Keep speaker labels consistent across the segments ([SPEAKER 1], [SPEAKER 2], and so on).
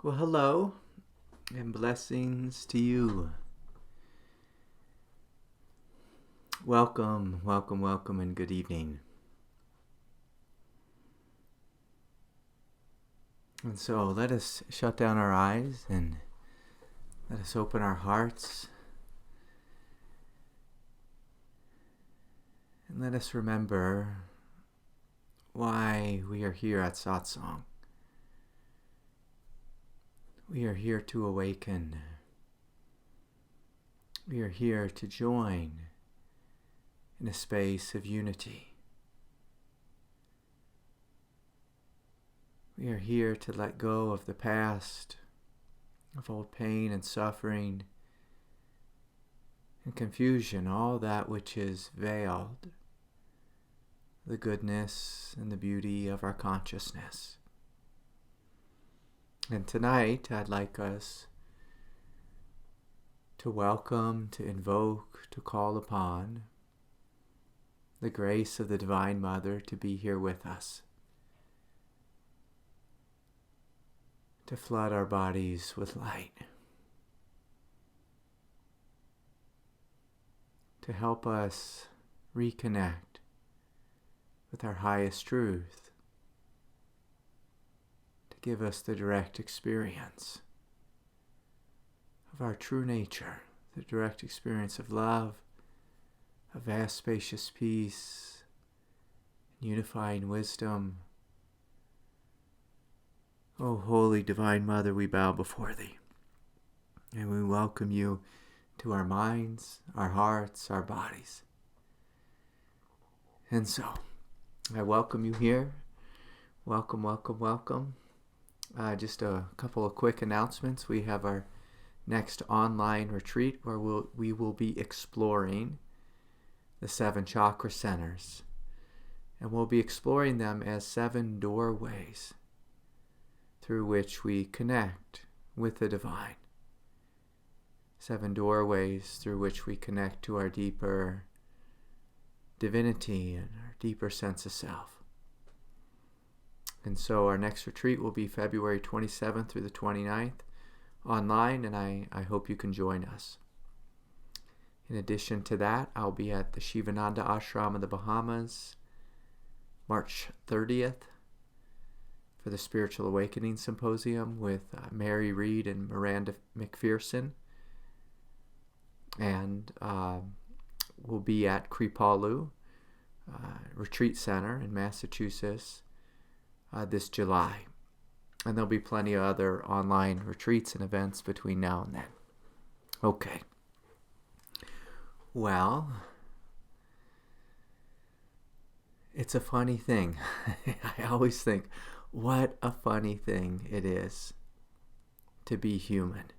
[SPEAKER 1] Well, hello and blessings to you. Welcome, welcome, welcome, and good evening. And so let us shut down our eyes and let us open our hearts. And let us remember why we are here at satsang. We are here to awaken. We are here to join in a space of unity. We are here to let go of the past, of old pain and suffering and confusion, all that which is veiled, the goodness and the beauty of our consciousness. And tonight, I'd like us to welcome, to invoke, to call upon the grace of the Divine Mother to be here with us, to flood our bodies with light, to help us reconnect with our highest truth, give us the direct experience of our true nature, the direct experience of love, of vast spacious peace, unifying wisdom. O Holy Divine Mother, we bow before Thee, and we welcome You to our minds, our hearts, our bodies. And so, I welcome You here. Welcome, welcome, welcome. Just a couple of quick announcements. We have our next online retreat where we will be exploring the 7 chakra centers. And we'll be exploring them as 7 doorways through which we connect with the divine. 7 doorways through which we connect to our deeper divinity and our deeper sense of self. And so our next retreat will be February 27th through the 29th online, and I hope you can join us. In addition to that, I'll be at the Shivananda Ashram in the Bahamas March 30th for the Spiritual Awakening Symposium with Mary Reed and Miranda McPherson. And we'll be at Kripalu Retreat Center in Massachusetts this July. And there'll be plenty of other online retreats and events between now and then. Okay. Well, it's a funny thing. I always think, what a funny thing it is to be human.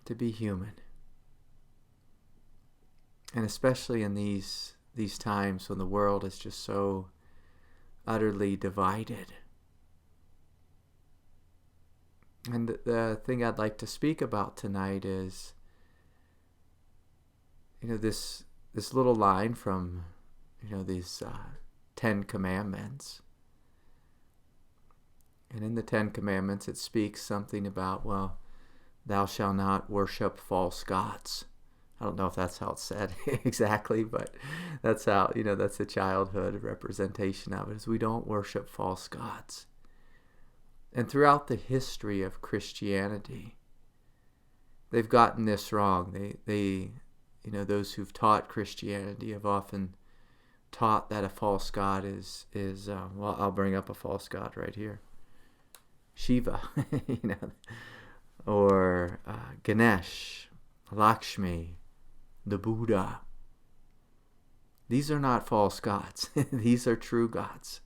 [SPEAKER 1] To be human. And especially in these times when the world is just so utterly divided. And the thing I'd like to speak about tonight is, this little line from, these 10 Commandments. And in the 10 Commandments, it speaks something about, thou shalt not worship false gods. I don't know if that's how it's said exactly, but that's how, that's the childhood representation of it, is we don't worship false gods. And throughout the history of Christianity, they've gotten this wrong. They those who've taught Christianity have often taught that a false god is I'll bring up a false god right here. Shiva, or Ganesh, Lakshmi, the Buddha. These are not false gods. These are true gods.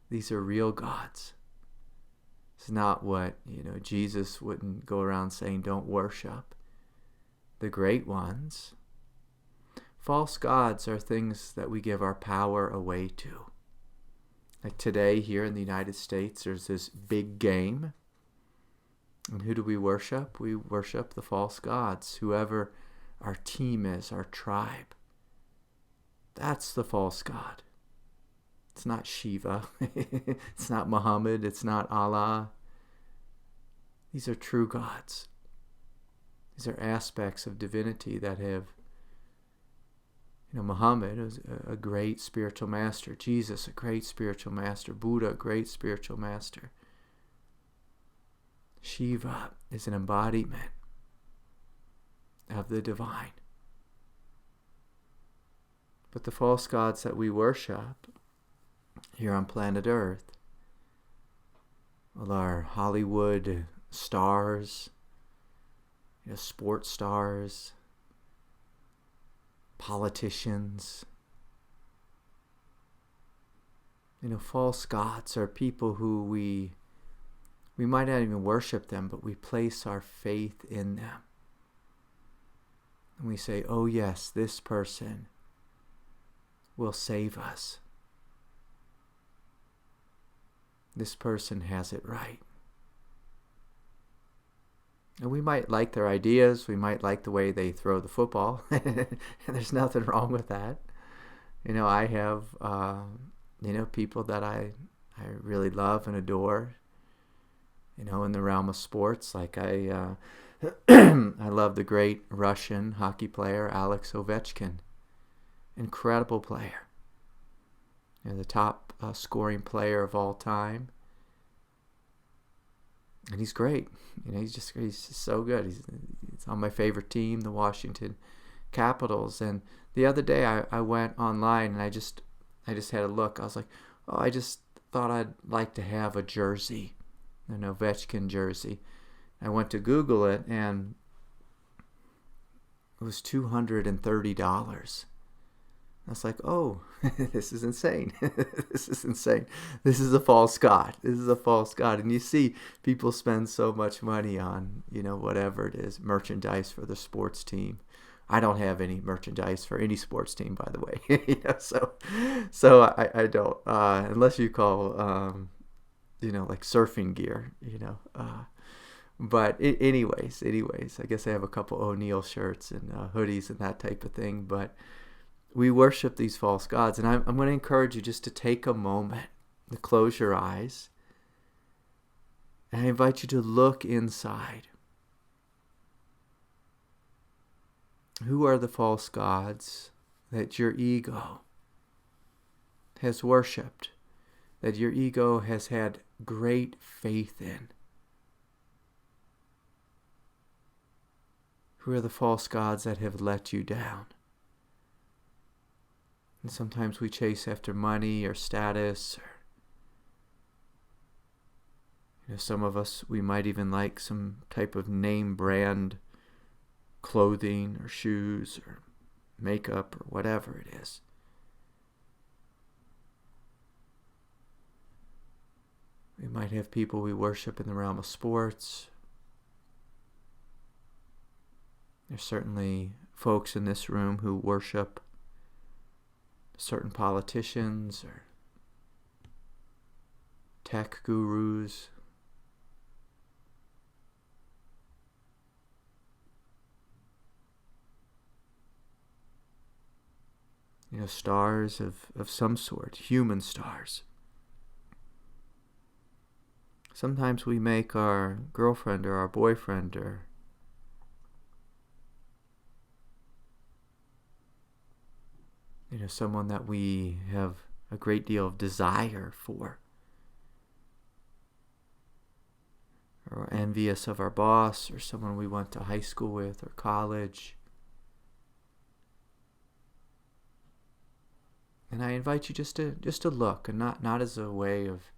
[SPEAKER 1] These are real gods. It's not what, Jesus wouldn't go around saying don't worship the great ones. False gods are things that we give our power away to. Like today here in the United States, there's this big game. And who do we worship? We worship the false gods, whoever our team is, our tribe. That's the false god. It's not Shiva. It's not Muhammad. It's not Allah. These are true gods. These are aspects of divinity that have, Muhammad is a great spiritual master. Jesus, a great spiritual master. Buddha, a great spiritual master. Shiva is an embodiment of the divine. But the false gods that we worship here on planet Earth, well, are Hollywood stars, sports stars, politicians. False gods are people who we might not even worship them, but we place our faith in them. And we say, oh yes, this person will save us. This person has it right. And we might like their ideas. We might like the way they throw the football. And there's nothing wrong with that. I have, people that I really love and adore, in the realm of sports. Like I love the great Russian hockey player, Alex Ovechkin. Incredible player. The top scoring player of all time. And he's great. He's just so good. He's on my favorite team, the Washington Capitals. And the other day I went online and I just had a look. I was like, oh, I just thought I'd like to have a jersey, an Ovechkin jersey. I went to Google it and it was $230. I was like, oh, this is insane. This is insane. This is a false god. This is a false god. And you see people spend so much money on, whatever it is, merchandise for the sports team. I don't have any merchandise for any sports team, by the way. So I don't, unless you call, like surfing gear, But anyways, I guess I have a couple O'Neill shirts and hoodies and that type of thing, but we worship these false gods. And I'm going to encourage you just to take a moment to close your eyes. And I invite you to look inside. Who are the false gods that your ego has worshipped, that your ego has had great faith in? Who are the false gods that have let you down? And sometimes we chase after money or status, or some of us, we might even like some type of name brand clothing or shoes or makeup or whatever it is. We might have people we worship in the realm of sports. There's certainly folks in this room who worship certain politicians or tech gurus. Stars of some sort, human stars. Sometimes we make our girlfriend or our boyfriend or someone that we have a great deal of desire for, or envious of our boss or someone we went to high school with or college. And I invite you just to look, and not as a way of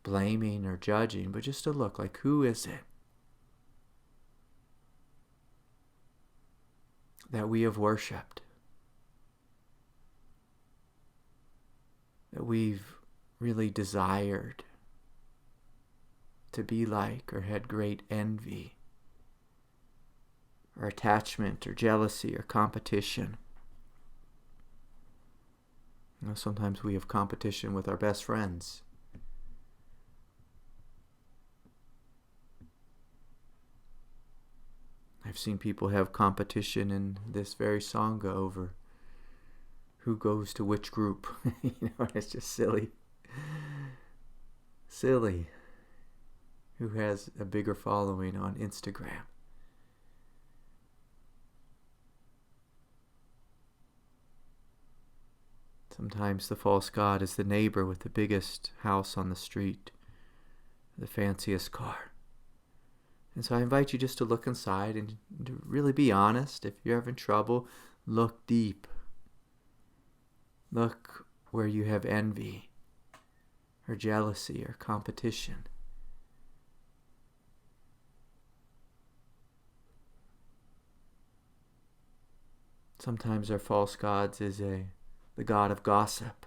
[SPEAKER 1] blaming or judging, but just to look, like, who is it that we have worshipped, that we've really desired to be like, or had great envy or attachment or jealousy or competition. Sometimes we have competition with our best friends. I've seen people have competition in this very Sangha over who goes to which group. It's just silly. who has a bigger following on Instagram. Sometimes the false god is the neighbor with the biggest house on the street, the fanciest car. And so I invite you just to look inside and to really be honest. If you're having trouble, look deep. Look where you have envy or jealousy or competition. Sometimes our false gods is the god of gossip.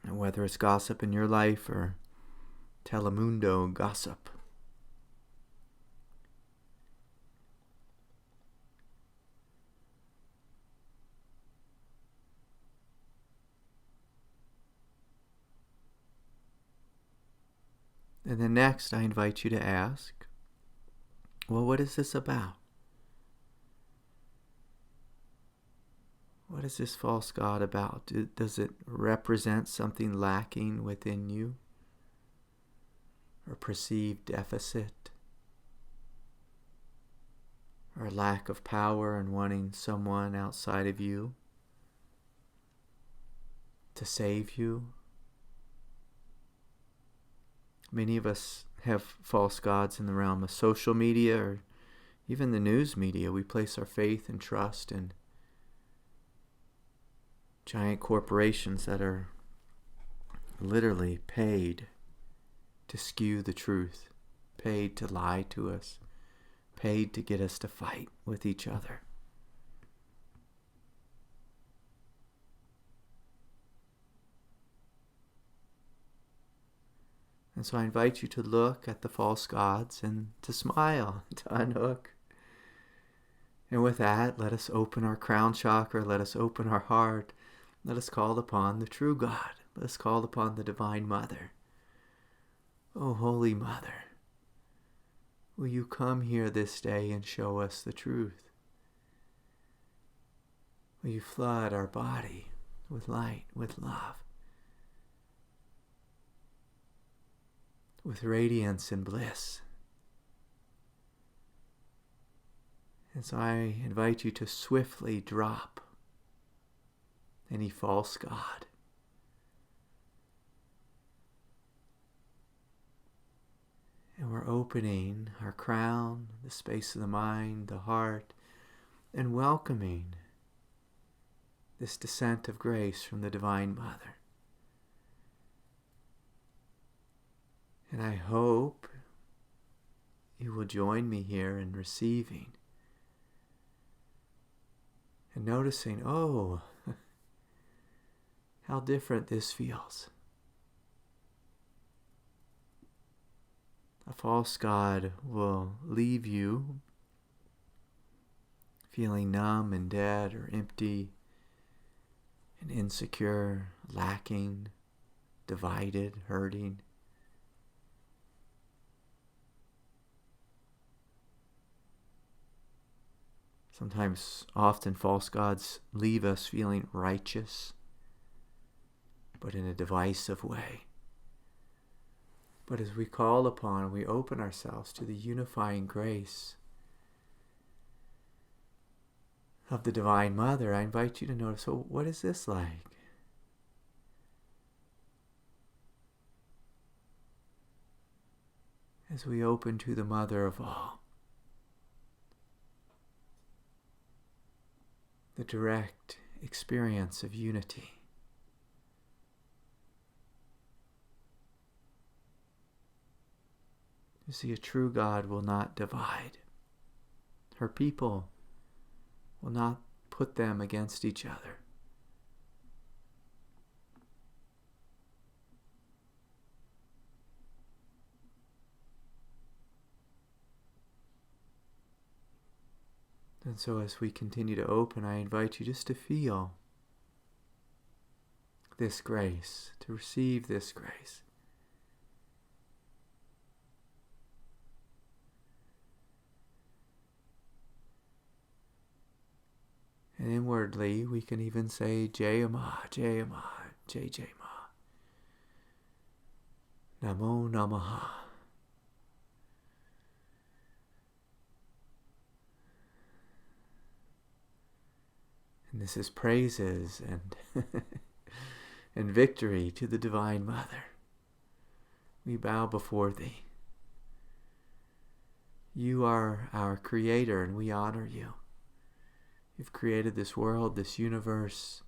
[SPEAKER 1] And whether it's gossip in your life or telemundo gossip. And then next, I invite you to ask, well, what is this about? What is this false god about? Does it represent something lacking within you? Or perceived deficit? Or lack of power and wanting someone outside of you to save you? Many of us have false gods in the realm of social media or even the news media. We place our faith and trust in giant corporations that are literally paid to skew the truth, paid to lie to us, paid to get us to fight with each other. And so I invite you to look at the false gods and to smile, to unhook. And with that, let us open our crown chakra, let us open our heart, let us call upon the true God. Let us call upon the Divine Mother. Oh, Holy Mother, will you come here this day and show us the truth? Will you flood our body with light, with love, with radiance and bliss? And so I invite you to swiftly drop any false god. And we're opening our crown, the space of the mind, the heart, and welcoming this descent of grace from the Divine Mother. And I hope you will join me here in receiving and noticing, oh, how different this feels. A false god will leave you feeling numb and dead or empty and insecure, lacking, divided, hurting. Sometimes, often, false gods leave us feeling righteous, but in a divisive way. But as we call upon and we open ourselves to the unifying grace of the Divine Mother, I invite you to notice, so what is this like? As we open to the Mother of all, the direct experience of unity. You see, a true God will not divide. Her people will not put them against each other. And so as we continue to open, I invite you just to feel this grace, to receive this grace. And inwardly, we can even say, Jai Ma, Jai Ma, Jai Jai Ma. Namo Namaha. And this is praises and and victory to the Divine Mother. We bow before Thee. You are our Creator, and we honor You. You've created this world, this universe,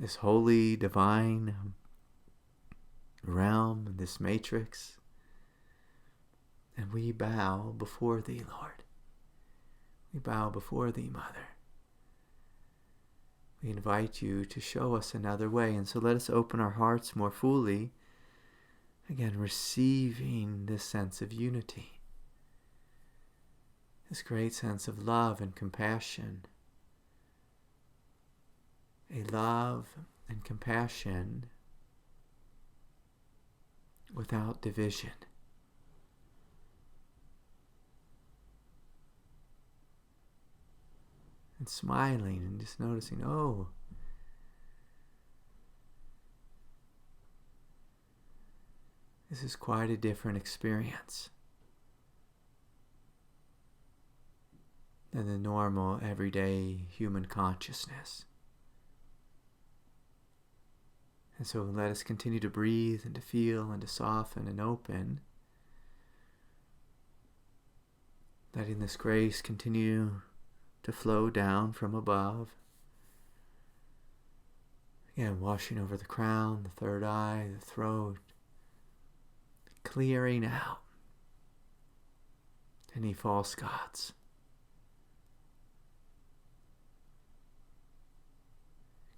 [SPEAKER 1] this holy, divine realm, this matrix. And we bow before Thee, Lord. We bow before Thee, Mother. We invite You to show us another way. And so let us open our hearts more fully, again, receiving this sense of unity, this great sense of love and compassion. A love and compassion without division. And smiling and just noticing, oh, this is quite a different experience than the normal, everyday human consciousness. And so let us continue to breathe and to feel and to soften and open, letting this grace continue to flow down from above. Again, washing over the crown, the third eye, the throat, clearing out any false gods.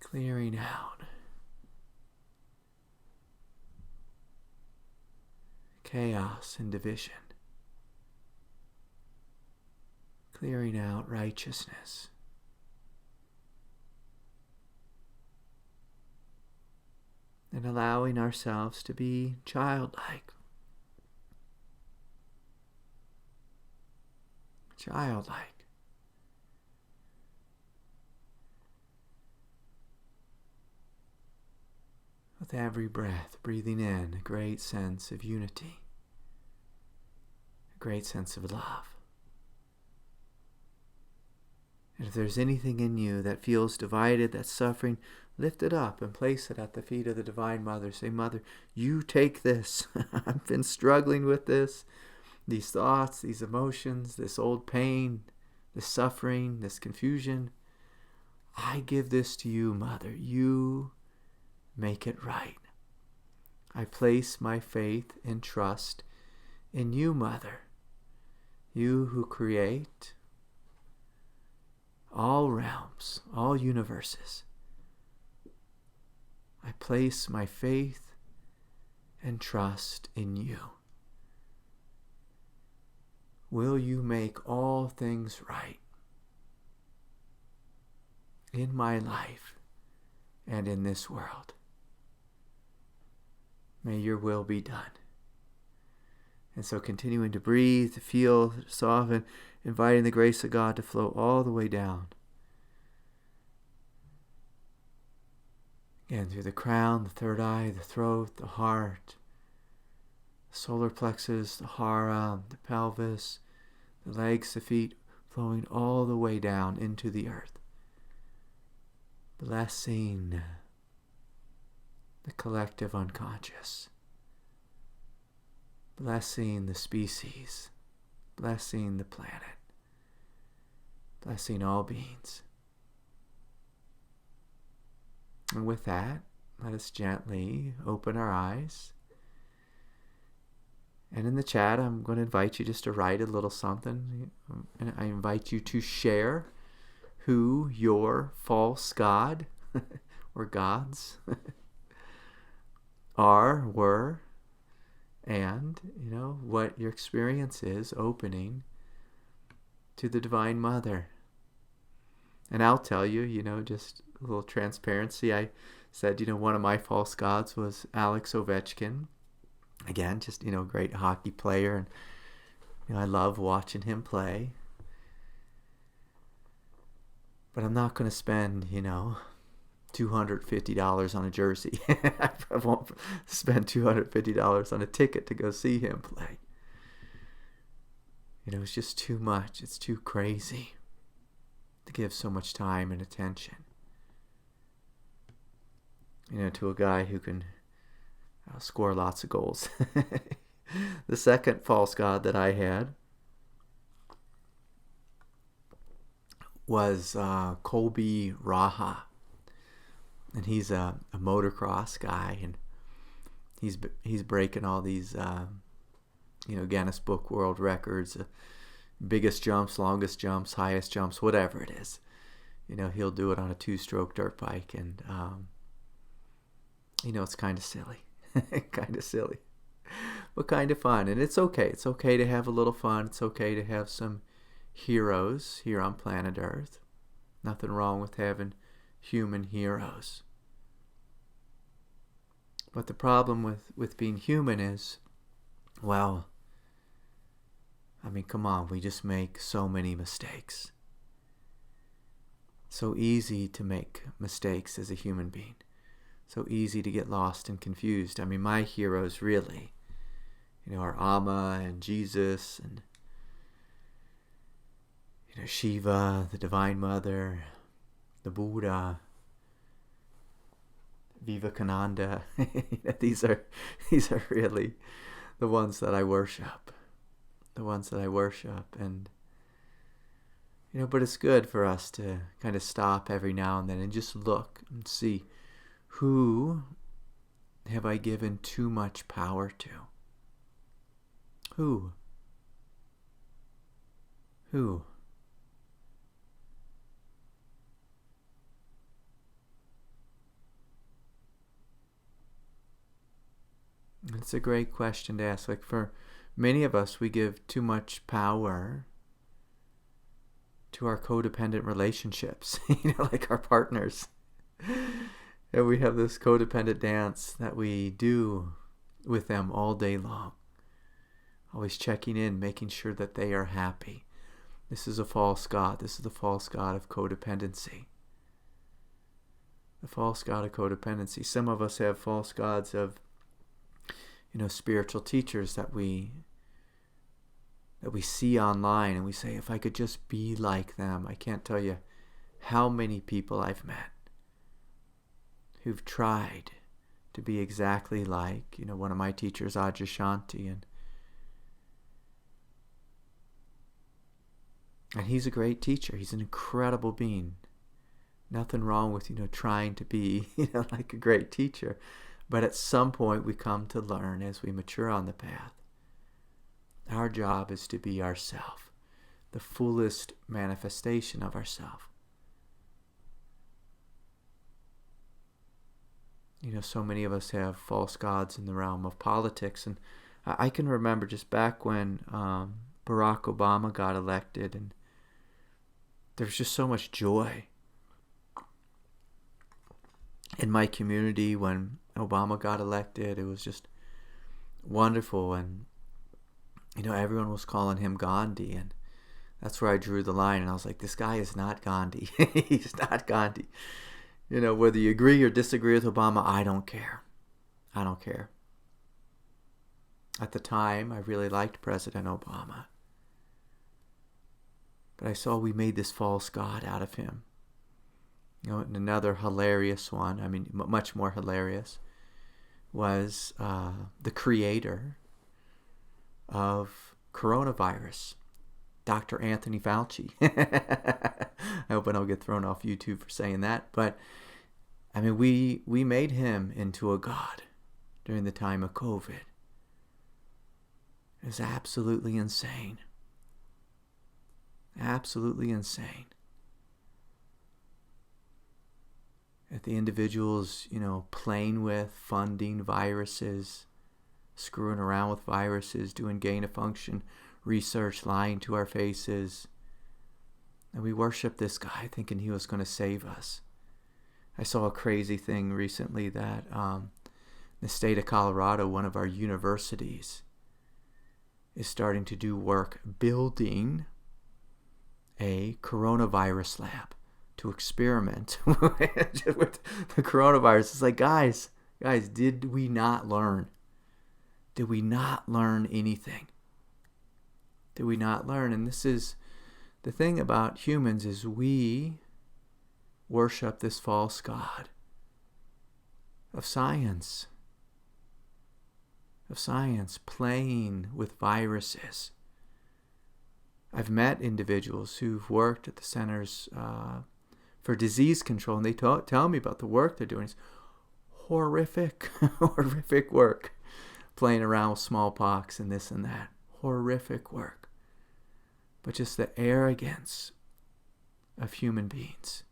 [SPEAKER 1] Clearing out chaos and division. Clearing out righteousness. And allowing ourselves to be childlike. Childlike. With every breath, breathing in a great sense of unity. A great sense of love. And if there's anything in you that feels divided, that's suffering, lift it up and place it at the feet of the Divine Mother. Say, Mother, You take this. I've been struggling with this, these thoughts, these emotions, this old pain, this suffering, this confusion. I give this to You, Mother. You make it right. I place my faith and trust in You, Mother. You who create all realms, all universes. I place my faith and trust in You. Will You make all things right in my life and in this world? May Your will be done. And so continuing to breathe, to feel, to soften, inviting the grace of God to flow all the way down. Again, through the crown, the third eye, the throat, the heart, the solar plexus, the hara, the pelvis, the legs, the feet, flowing all the way down into the earth. Blessing the collective unconscious. Blessing the species. Blessing the planet. Blessing all beings. And with that, let us gently open our eyes. And in the chat, I'm going to invite you just to write a little something. And I invite you to share who your false god or gods are, were, and, what your experience is opening to the Divine Mother. And I'll tell you, just a little transparency. I said, one of my false gods was Alex Ovechkin. Again, just, great hockey player. And, I love watching him play. But I'm not going to spend, $250 on a jersey. I won't spend $250 on a ticket to go see him play. It's just too much. It's too crazy to give so much time and attention, to a guy who can score lots of goals. The second false god that I had was Colby Raha. And he's a motocross guy, and he's breaking all these Guinness Book World Records, biggest jumps, longest jumps, highest jumps, whatever it is. He'll do it on a 2-stroke dirt bike, and it's kind of silly. Kind of silly, but kind of fun. And it's okay. It's okay to have a little fun. It's okay to have some heroes here on planet Earth. Nothing wrong with having human heroes. But the problem with being human is, well, come on, we just make so many mistakes. So easy to make mistakes as a human being. So easy to get lost and confused. My heroes really, are Amma and Jesus and, Shiva, the Divine Mother, the Buddha, Vivekananda. These are really the ones that I worship. And but it's good for us to kind of stop every now and then and just look and see, who have I given too much power to? Who? It's a great question to ask. Like, for many of us, we give too much power to our codependent relationships, like our partners. And we have this codependent dance that we do with them all day long. Always checking in, making sure that they are happy. This is a false god. This is the false god of codependency. The false god of codependency. Some of us have false gods of, spiritual teachers that we see online, and we say, if I could just be like them. I can't tell you how many people I've met who've tried to be exactly like, one of my teachers, Adyashanti, and he's a great teacher. He's an incredible being. Nothing wrong with, trying to be, like a great teacher. But at some point we come to learn, as we mature on the path, our job is to be ourself, the fullest manifestation of ourself. So many of us have false gods in the realm of politics. And I can remember just back when Barack Obama got elected, and there was just so much joy in my community when Obama got elected. It was just wonderful. And, everyone was calling him Gandhi. And that's where I drew the line. And I was like, this guy is not Gandhi. He's not Gandhi. Whether you agree or disagree with Obama, I don't care. At the time, I really liked President Obama. But I saw we made this false god out of him. And another hilarious one, much more hilarious, was the creator of coronavirus, Dr. Anthony Fauci. I hope I don't get thrown off YouTube for saying that. But, we made him into a god during the time of COVID. It was absolutely insane. Absolutely insane. That the individuals, playing with, funding viruses, screwing around with viruses, doing gain-of-function research, lying to our faces. And we worshiped this guy thinking he was going to save us. I saw a crazy thing recently that the state of Colorado, one of our universities, is starting to do work building a coronavirus lab to experiment with the coronavirus. It's like, guys, did we not learn? Did we not learn anything? Did we not learn? And this is the thing about humans, is we worship this false god of science, playing with viruses. I've met individuals who've worked at the centers for disease control, and they tell me about the work they're doing. It's horrific work, playing around with smallpox and this and that. Horrific work. But just the arrogance of human beings,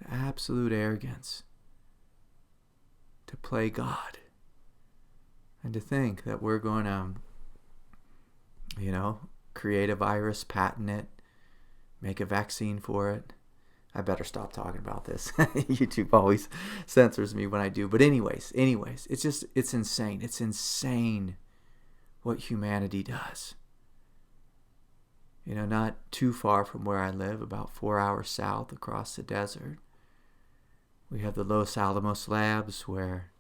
[SPEAKER 1] the absolute arrogance to play God, and to think that we're going to, create a virus, patent it, make a vaccine for it. I better stop talking about this. YouTube always censors me when I do. But anyways, it's insane. It's insane what humanity does. Not too far from where I live, about 4 hours south across the desert, we have the Los Alamos labs where,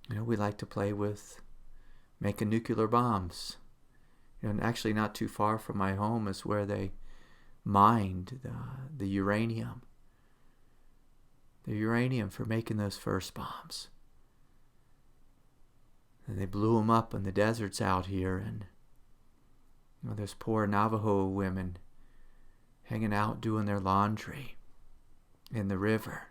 [SPEAKER 1] we like to play with making nuclear bombs. And actually not too far from my home is where they mined the uranium. The uranium for making those first bombs. And they blew them up in the deserts out here. And there's poor Navajo women hanging out doing their laundry in the river.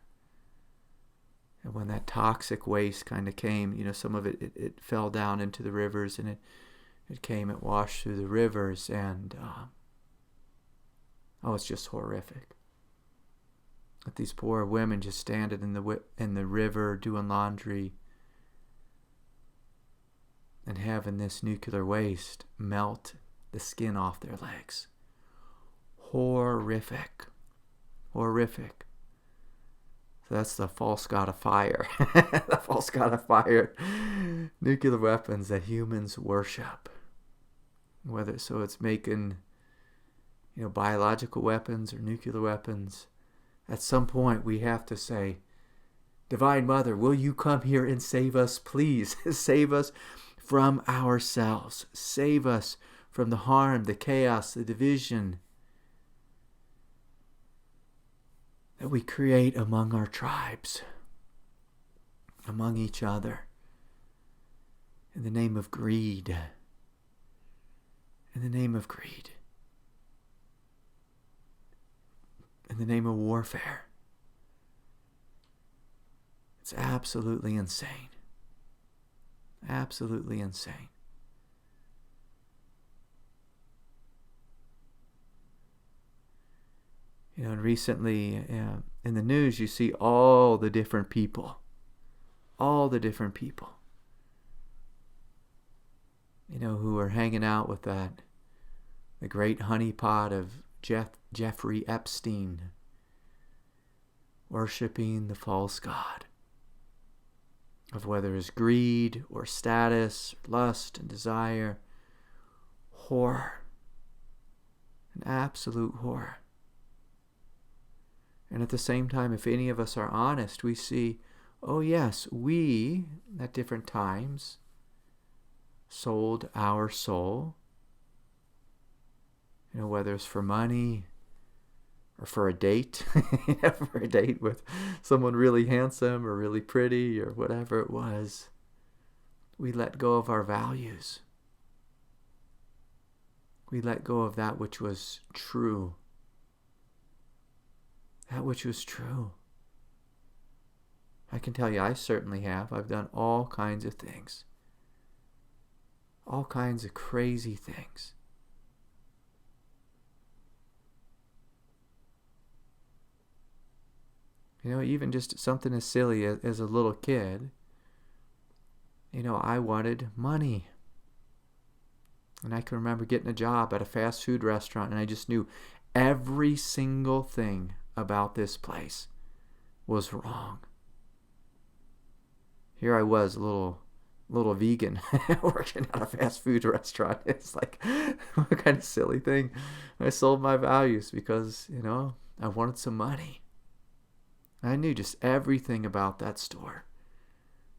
[SPEAKER 1] And when that toxic waste kind of came, some of it fell down into the rivers, and it washed through the rivers, and it's just horrific. But these poor women just standing in the river doing laundry and having this nuclear waste melt the skin off their legs. Horrific. So that's the false god of fire. The false god of fire. Nuclear weapons that humans worship. So it's making, biological weapons or nuclear weapons. At some point we have to say, Divine Mother, will you come here and save us, please? Save us from ourselves. Save us from the harm, the chaos, the division that we create among our tribes, among each other, in the name of greed. In the name of greed. In the name of warfare. It's absolutely insane. Absolutely insane. And recently in the news you see all the different people. Who are hanging out with the great honeypot of Jeffrey Epstein, worshiping the false god of whether it's greed or status, lust and desire, horror, an absolute horror. And at the same time, if any of us are honest, we see, oh yes, we, at different times, sold our soul, whether it's for money or for a date, for a date with someone really handsome or really pretty or whatever it was. We let go of our values. We let go of that which was true. That which was true. I can tell you, I certainly have. I've done all kinds of things. All kinds of crazy things. Even just something as silly as a little kid. I wanted money. And I can remember getting a job at a fast food restaurant, and I just knew every single thing about this place was wrong. Here I was, a little little vegan working at a fast food restaurant. It's like, what kind of silly thing. I sold my values because, I wanted some money. I knew just everything about that store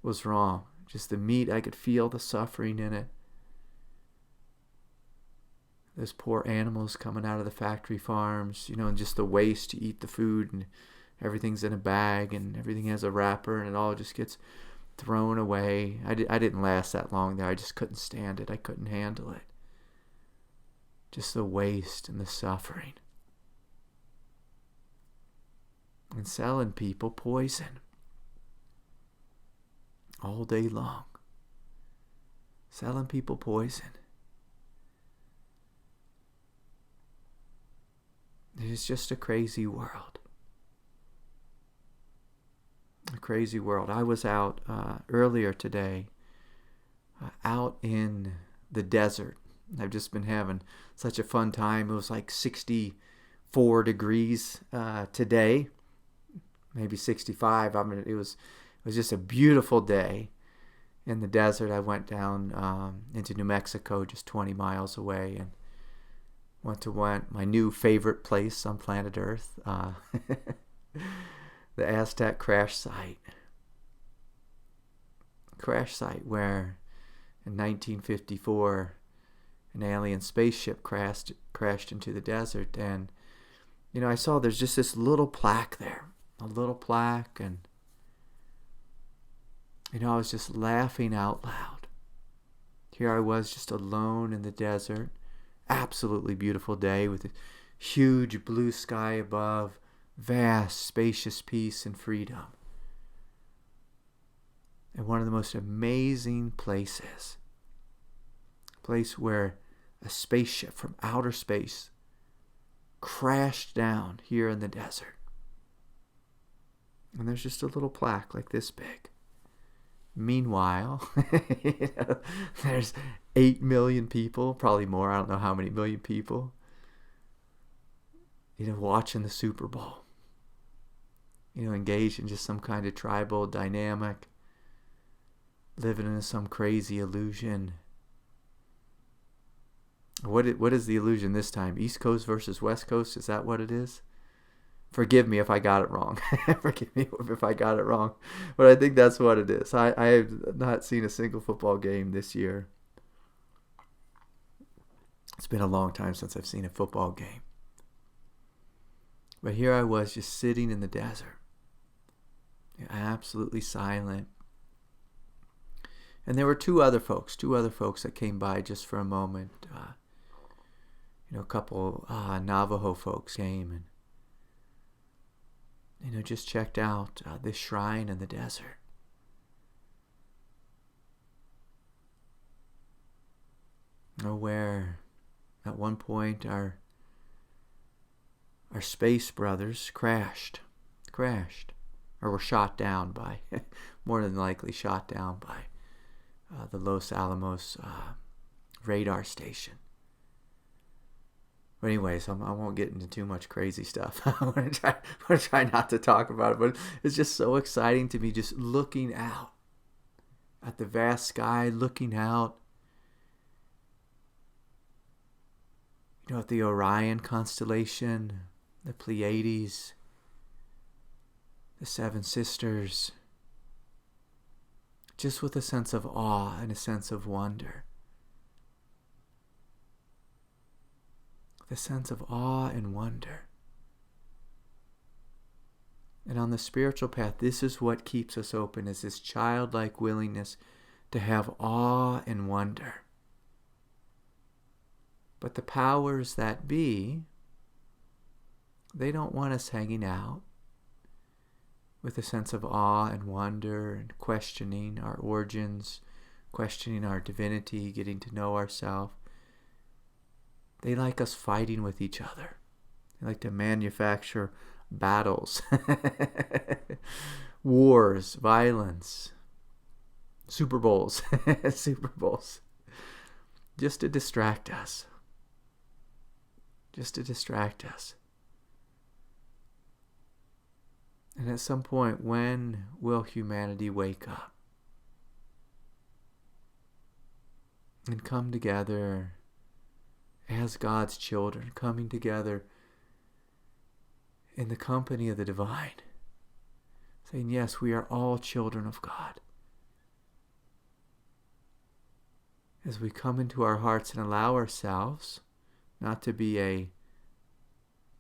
[SPEAKER 1] was wrong. Just the meat, I could feel the suffering in it. Those poor animals coming out of the factory farms, and just the waste to eat the food, and everything's in a bag and everything has a wrapper and it all just gets thrown away. I didn't last that long there. I just couldn't stand it. I couldn't handle it. Just the waste and the suffering. And selling people poison all day long. Selling people poison. It's just a crazy world. A crazy world. I was out earlier today, out in the desert. I've just been having such a fun time. It was like 64 degrees today, maybe 65. It was just a beautiful day in the desert. I went down into New Mexico, just 20 miles away, and went to my new favorite place on planet Earth, the Aztec crash site. Crash site where in 1954 an alien spaceship crashed into the desert. And, I saw there's just this little plaque there. A little plaque. And, I was just laughing out loud. Here I was just alone in the desert. Absolutely beautiful day with a huge blue sky above, vast, spacious peace and freedom. And one of the most amazing places, a place where a spaceship from outer space crashed down here in the desert. And there's just a little plaque like this big. Meanwhile, there's 8 million people, probably more, I don't know how many million people, watching the Super Bowl. Engaged in just some kind of tribal dynamic, living in some crazy illusion. What is the illusion this time? East Coast versus West Coast? Is that what it is? Forgive me if I got it wrong. Forgive me if I got it wrong. But I think that's what it is. I have not seen a single football game this year. It's been a long time since I've seen a football game. But here I was just sitting in the desert. Absolutely silent. And there were two other folks that came by just for a moment. A couple Navajo folks came and just checked out this shrine in the desert. Where at one point our space brothers crashed, or were shot down by, more than likely shot down by the Los Alamos radar station. But anyways, I won't get into too much crazy stuff. I'm going to try not to talk about it, but it's just so exciting to be just looking out at the vast sky, looking out, at the Orion constellation, the Pleiades, the Seven Sisters, just with a sense of awe and a sense of wonder. The sense of awe and wonder. And on the spiritual path, this is what keeps us open, is this childlike willingness to have awe and wonder. But the powers that be, they don't want us hanging out with a sense of awe and wonder and questioning our origins, questioning our divinity, getting to know ourselves. They like us fighting with each other. They like to manufacture battles, wars, violence, Super Bowls, just to distract us. And at some point, when will humanity wake up? and come together as God's children, coming together in the company of the divine, saying, yes, we are all children of God. As we come into our hearts and allow ourselves not to be a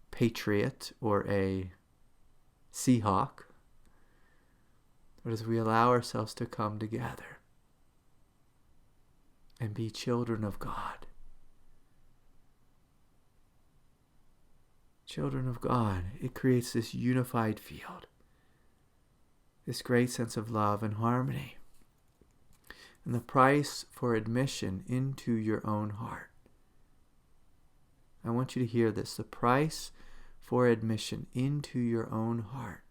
[SPEAKER 1] patriot or a Seahawk, but as we allow ourselves to come together and be children of God. Children of God, it creates this unified field, this great sense of love and harmony. And the price for admission into your own heart. I want you to hear this. The price for admission into your own heart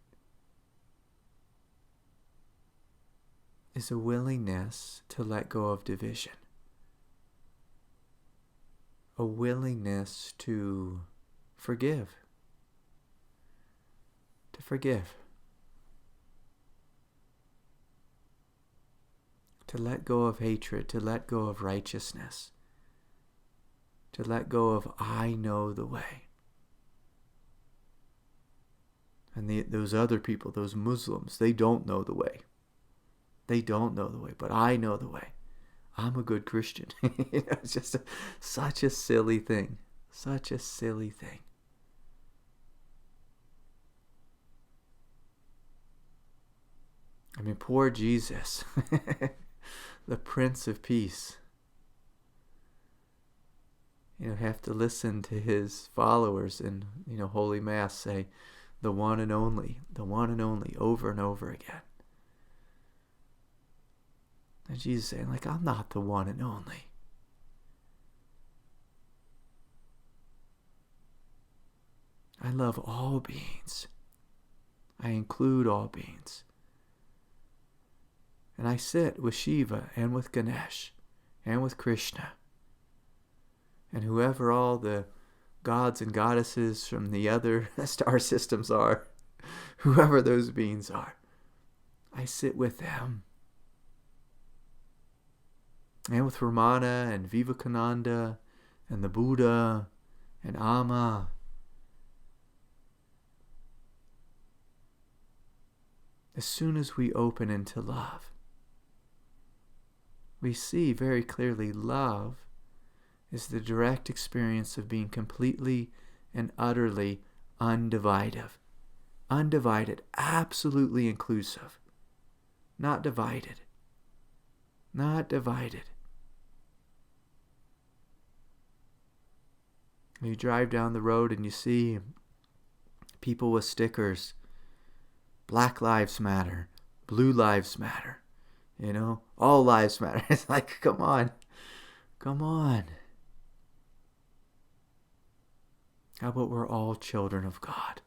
[SPEAKER 1] is a willingness to let go of division. A willingness to forgive. To forgive. To let go of hatred, to let go of righteousness, to let go of I know the way. And those other people, those Muslims, they don't know the way. They don't know the way, but I know the way. I'm a good Christian. It's just such a silly thing. Such a silly thing. I mean, poor Jesus. The Prince of Peace, have to listen to his followers in, Holy Mass say, the one and only, over and over again. And Jesus saying, I'm not the one and only. I love all beings. I include all beings. And I sit with Shiva and with Ganesh and with Krishna and whoever all the gods and goddesses from the other star systems are, whoever those beings are. I sit with them. And with Ramana and Vivekananda and the Buddha and Amma. As soon as we open into love, we see very clearly love is the direct experience of being completely and utterly undivided. Undivided, absolutely inclusive. Not divided. Not divided. You drive down the road and you see people with stickers. Black lives matter. Blue lives matter. All lives matter. It's come on. Come on. How about we're all children of God?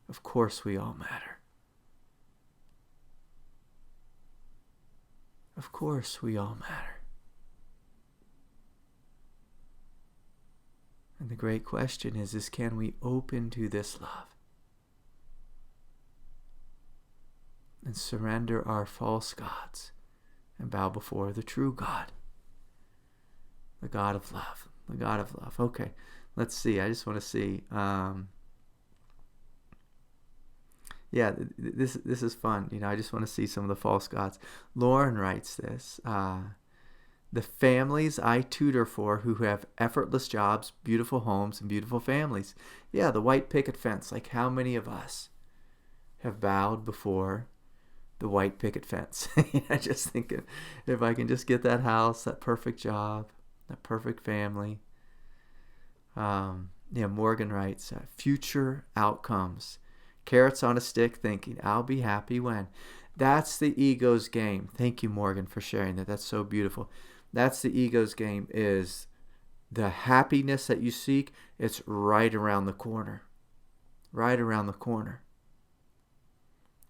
[SPEAKER 1] Of course we all matter. Of course we all matter. And the great question is can we open to this love? And surrender our false gods and bow before the true God. The God of love. The God of love. Okay, let's see. I just want to see. This is fun. I just want to see some of the false gods. Lauren writes this. The families I tutor for who have effortless jobs, beautiful homes, and beautiful families. Yeah, the white picket fence. How many of us have bowed before the white picket fence? Just thinking, if I can just get that house, that perfect job, that perfect family. Morgan writes, future outcomes. Carrots on a stick thinking, I'll be happy when. That's the ego's game. Thank you, Morgan, for sharing that. That's so beautiful. That's the ego's game, is the happiness that you seek. It's right around the corner. Right around the corner.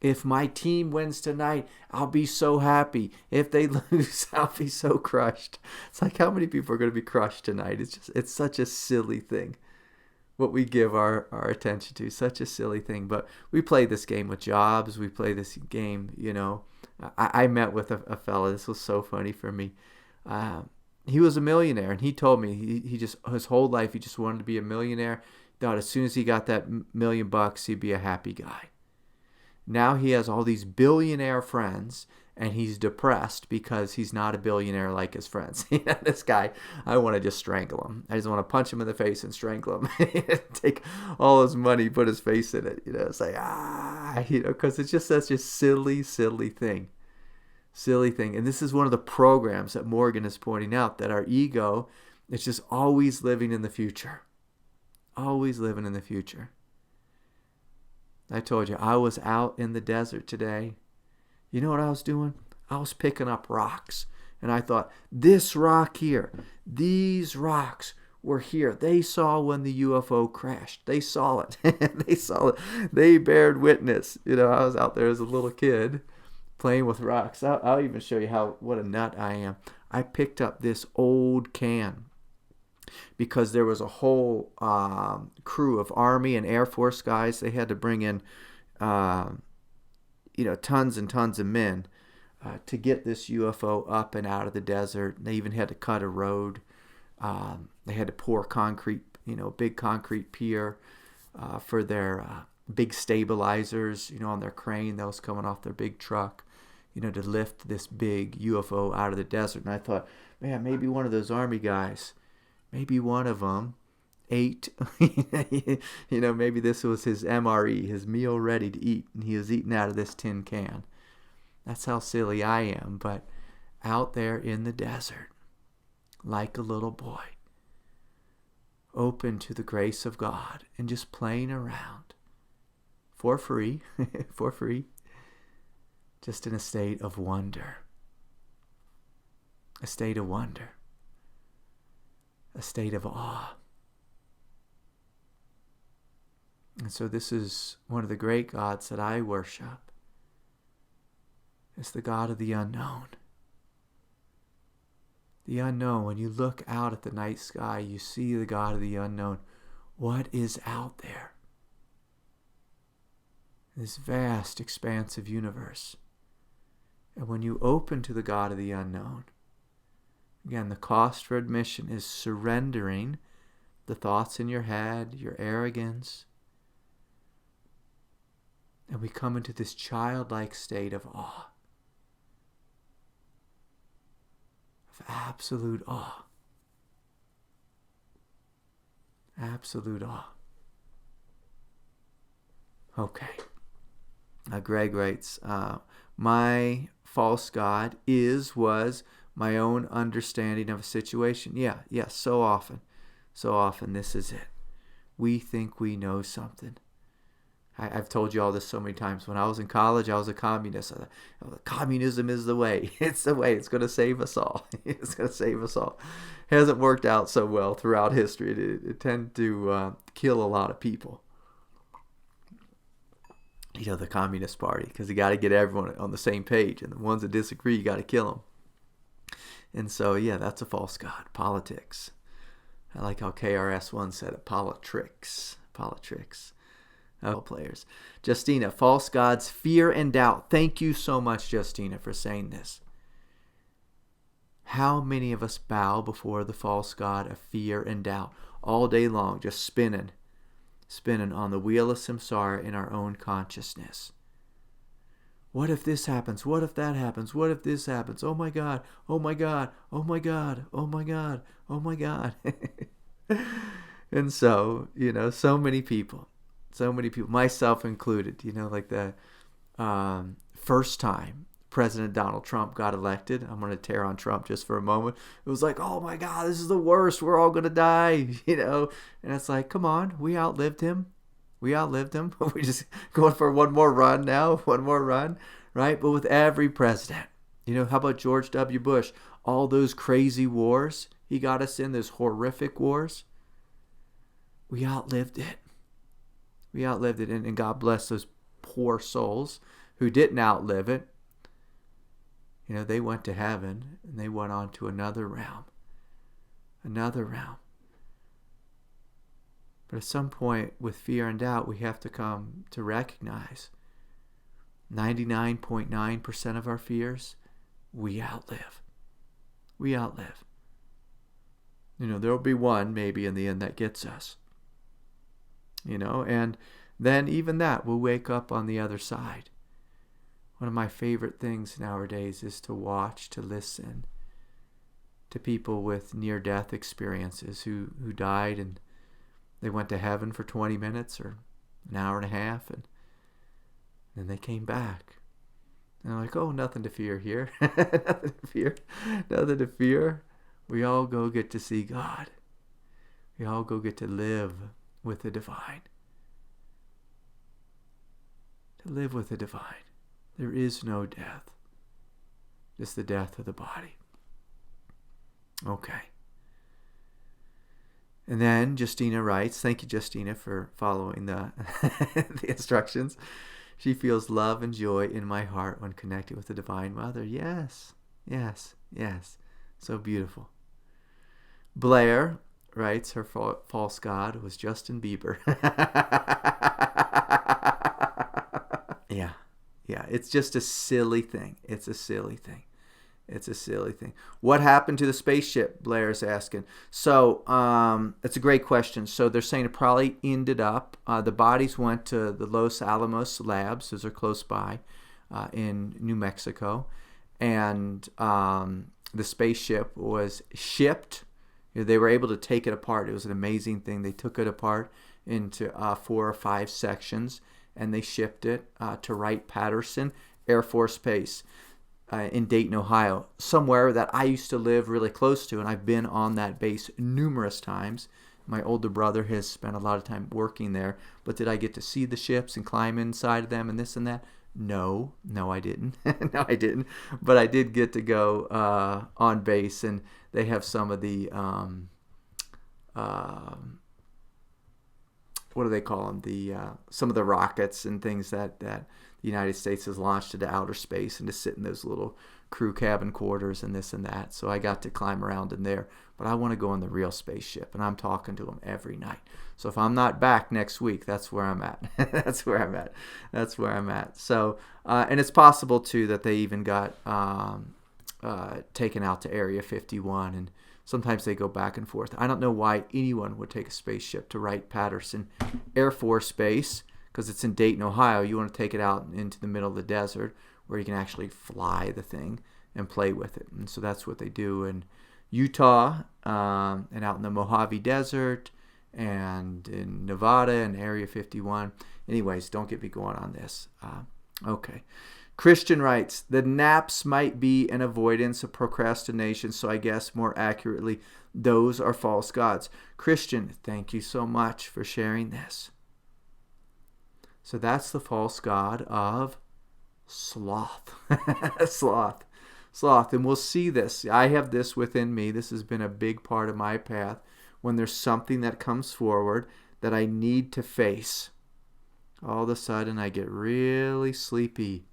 [SPEAKER 1] If my team wins tonight, I'll be so happy. If they lose, I'll be so crushed. It's how many people are going to be crushed tonight? It's such a silly thing. What we give our attention to, such a silly thing. But we play this game with jobs. We play this game, I met with a fella. This was so funny for me. He was a millionaire, and he told me he just his whole life he just wanted to be a millionaire. Thought as soon as he got that $1,000,000, he'd be a happy guy. Now he has all these billionaire friends, and he's depressed because he's not a billionaire like his friends. This guy, I want to just strangle him. I just want to punch him in the face and strangle him. Take all his money, put his face in it. It's like, because it's just such a silly thing. Silly thing. And this is one of the programs that Morgan is pointing out, that our ego is just always living in the future. Always living in the future. I told you, I was out in the desert today. You know what I was doing? I was picking up rocks. And I thought, this rock here, these rocks were here. They saw when the UFO crashed. They saw it. They saw it. They bared witness. I was out there as a little kid playing with rocks. I'll even show you what a nut I am. I picked up this old can because there was a whole crew of Army and Air Force guys. They had to bring in, tons and tons of men to get this UFO up and out of the desert. They even had to cut a road. They had to pour concrete, big concrete pier for their big stabilizers, on their crane that was coming off their big truck, to lift this big UFO out of the desert. And I thought, man, maybe one of those Army guys, maybe one of them ate, maybe this was his MRE, his meal ready to eat, and he was eating out of this tin can. That's how silly I am. But out there in the desert, like a little boy, open to the grace of God and just playing around for free, just in a state of wonder. A state of wonder. A state of awe. And so this is one of the great gods that I worship. It's the God of the unknown. The unknown. When you look out at the night sky, you see the God of the unknown. What is out there? This vast, expansive universe. And when you open to the God of the unknown, again, the cost for admission is surrendering the thoughts in your head, your arrogance. And we come into this childlike state of awe. Of absolute awe. Absolute awe. Okay. Greg writes, my false god was my own understanding of a situation. Yeah, so often this is it. We think we know something. I've told you all this so many times. When I was in college, I was a communist. I thought, communism is the way. It's the way. It's going to save us all. It's going to save us all. It hasn't worked out so well throughout history. It tended to kill a lot of people. The Communist Party, because you got to get everyone on the same page, and the ones that disagree, you got to kill them. And so, that's a false god. Politics. I like how KRS-One said it. Politricks. Players. Justina, false gods, fear and doubt. Thank you so much, Justina, for saying this. How many of us bow before the false god of fear and doubt all day long, just spinning on the wheel of samsara in our own consciousness? What if this happens? What if that happens? What if this happens? Oh my God, oh my God, oh my God, oh my God, oh my God. And so, so many people, myself included, like the first time President Donald Trump got elected. I'm going to tear on Trump just for a moment. It was like, oh my God, this is the worst. We're all going to die, And it's like, come on, we outlived him. We're just going for one more run, right? But with every president, how about George W. Bush? All those crazy wars he got us in, those horrific wars. We outlived it. And God bless those poor souls who didn't outlive it. They went to heaven and they went on to another realm. But at some point, with fear and doubt, we have to come to recognize 99.9% of our fears, we outlive. We outlive. There'll be one maybe in the end that gets us. And then even that, we'll wake up on the other side. One of my favorite things nowadays is to watch, to listen to people with near-death experiences who died and they went to heaven for 20 minutes or an hour and a half, and then they came back. And I'm like, oh, nothing to fear here. Nothing to fear. Nothing to fear. We all go get to see God. We all go get to live with the divine. To live with the divine. There is no death. Just the death of the body. Okay. And then Justina writes, thank you, Justina, for following the the instructions. She feels love and joy in my heart when connected with the Divine Mother. Yes, yes, yes. So beautiful. Blair writes her false god was Justin Bieber. Yeah. It's just a silly thing. It's a silly thing. What happened to the spaceship? Blair's asking. So, it's a great question. So they're saying it probably ended up, the bodies went to the Los Alamos labs, those are close by, in New Mexico. And the spaceship was shipped. They were able to take it apart. It was an amazing thing. They took it apart into 4 or 5 sections, and they shipped it to Wright-Patterson Air Force Base in Dayton, Ohio, somewhere that I used to live really close to, and I've been on that base numerous times. My older brother has spent a lot of time working there, but did I get to see the ships and climb inside of them and this and that? No, I didn't. No, I didn't. But I did get to go on base, and they have some of the what do they call them? Some of the rockets and things that the United States has launched into outer space, and to sit in those little crew cabin quarters and this and that. So I got to climb around in there. But I want to go on the real spaceship, and I'm talking to them every night. So if I'm not back next week, that's where I'm at. That's where I'm at. So, and it's possible, too, that they even got taken out to Area 51, and sometimes they go back and forth. I don't know why anyone would take a spaceship to Wright-Patterson Air Force Base, because it's in Dayton, Ohio. You want to take it out into the middle of the desert where you can actually fly the thing and play with it. And so that's what they do in Utah, and out in the Mojave Desert, and in Nevada and Area 51. Anyways, don't get me going on this. Okay. Christian writes, the naps might be an avoidance of procrastination, so I guess more accurately, those are false gods. Christian, thank you so much for sharing this. So that's the false god of sloth. Sloth. And we'll see this. I have this within me. This has been a big part of my path. When there's something that comes forward that I need to face, all of a sudden I get really sleepy.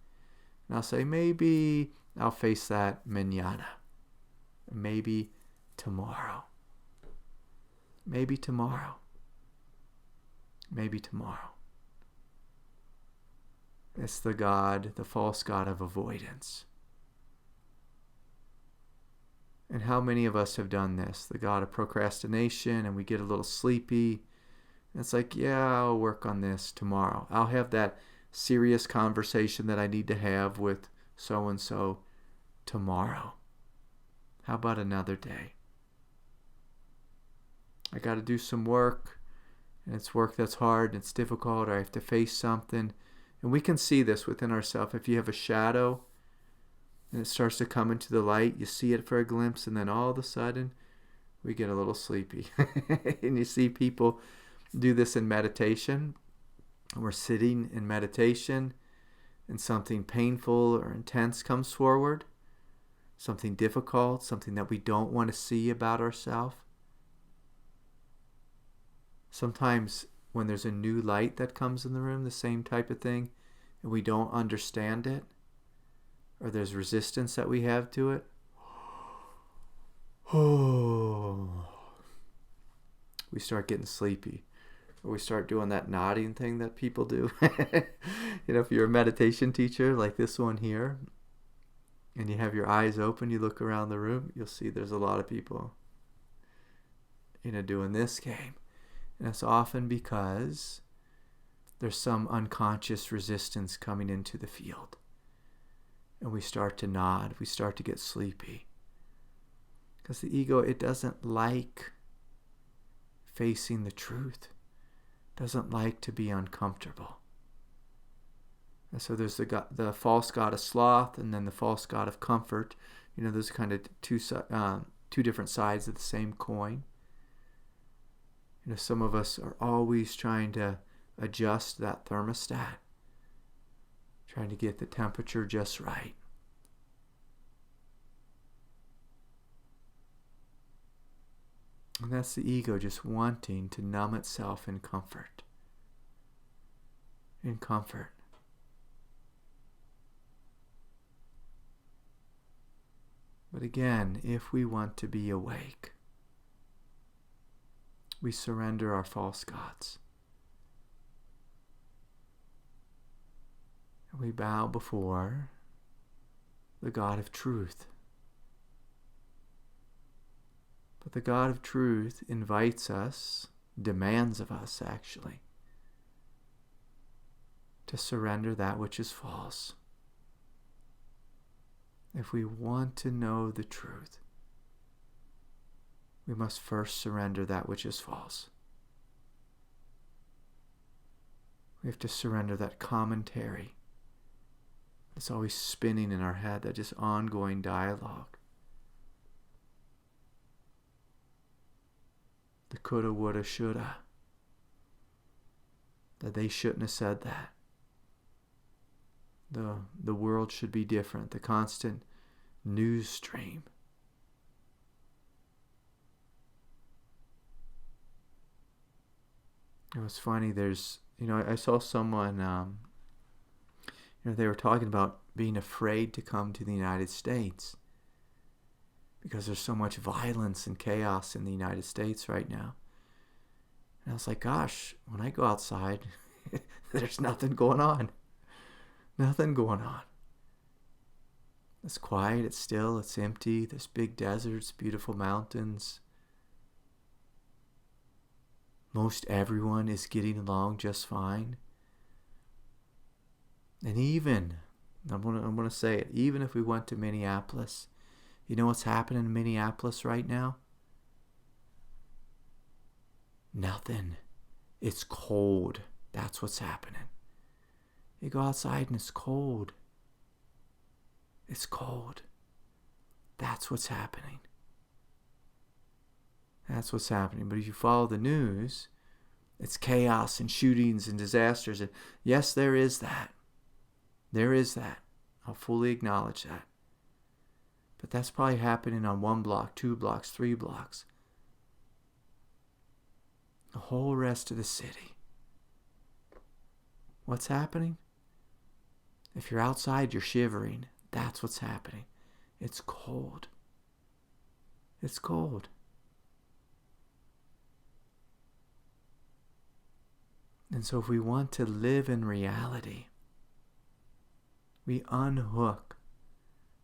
[SPEAKER 1] And I'll say, maybe I'll face that mañana. Maybe tomorrow. Maybe tomorrow. It's the false god of avoidance. And how many of us have done this? The god of procrastination, and we get a little sleepy. And it's like, yeah, I'll work on this tomorrow. I'll have that serious conversation that I need to have with so-and-so tomorrow. How about another day? I got to do some work, and it's work that's hard, and it's difficult, or I have to face something. And we can see this within ourselves. If you have a shadow, and it starts to come into the light, you see it for a glimpse, and then all of a sudden, we get a little sleepy. And you see people do this in meditation. We're sitting in meditation, and something painful or intense comes forward, something difficult, something that we don't want to see about ourselves. Sometimes when there's a new light that comes in the room, the same type of thing, and we don't understand it, or there's resistance that we have to it, we start getting sleepy. Or we start doing that nodding thing that people do. If you're a meditation teacher like this one here, and you have your eyes open, you look around the room, you'll see there's a lot of people, doing this game. And it's often because there's some unconscious resistance coming into the field. And we start to nod, we start to get sleepy. Because the ego, it doesn't like facing the truth. It doesn't like to be uncomfortable. And so there's the false god of sloth, and then the false god of comfort. Those are kind of two different sides of the same coin. Some of us are always trying to adjust that thermostat, trying to get the temperature just right. And that's the ego just wanting to numb itself in comfort. In comfort. But again, if we want to be awake, we surrender our false gods. And we bow before the God of truth. But the God of truth invites us, demands of us actually, to surrender that which is false. If we want to know the truth, we must first surrender that which is false. We have to surrender that commentary that's always spinning in our head, that just ongoing dialogue. The coulda, woulda, shoulda. That they shouldn't have said that. The world should be different. The constant news stream. It was funny, I saw someone, they were talking about being afraid to come to the United States because there's so much violence and chaos in the United States right now. And I was like, gosh, when I go outside, there's nothing going on. Nothing going on. It's quiet, it's still, it's empty. There's big deserts, beautiful mountains. Most everyone is getting along just fine. And even, I'm gonna say it, even if we went to Minneapolis, you know what's happening in Minneapolis right now? Nothing. It's cold. That's what's happening. You go outside and it's cold. It's cold. That's what's happening. That's what's happening. But if you follow the news, it's chaos and shootings and disasters. And yes, there is that. There is that. I'll fully acknowledge that. But that's probably happening on 1 block, 2 blocks, 3 blocks. The whole rest of the city. What's happening? If you're outside, you're shivering. That's what's happening. It's cold. It's cold. And so if we want to live in reality, we unhook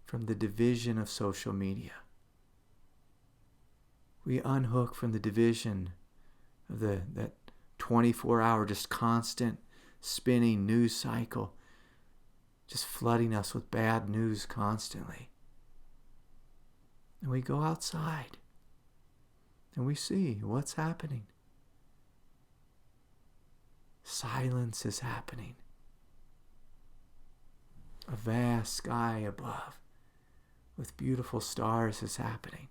[SPEAKER 1] from the division of social media. We unhook from the division of that 24-hour just constant spinning news cycle, just flooding us with bad news constantly. And we go outside and we see what's happening. Silence is happening. A vast sky above with beautiful stars is happening.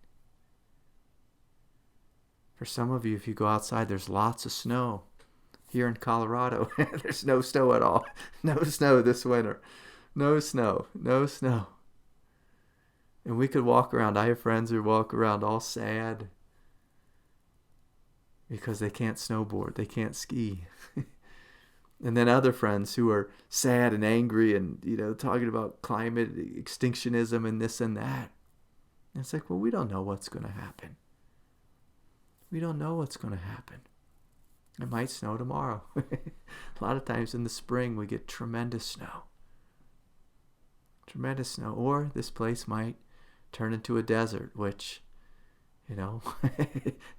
[SPEAKER 1] For some of you, if you go outside, there's lots of snow. Here in Colorado, there's no snow at all. No snow this winter. No snow. No snow. And we could walk around. I have friends who walk around all sad because they can't snowboard. They can't ski. And then other friends who are sad and angry and, talking about climate extinctionism and this and that. And it's like, well, we don't know what's going to happen. We don't know what's going to happen. It might snow tomorrow. A lot of times in the spring we get tremendous snow. Tremendous snow. Or this place might turn into a desert, which,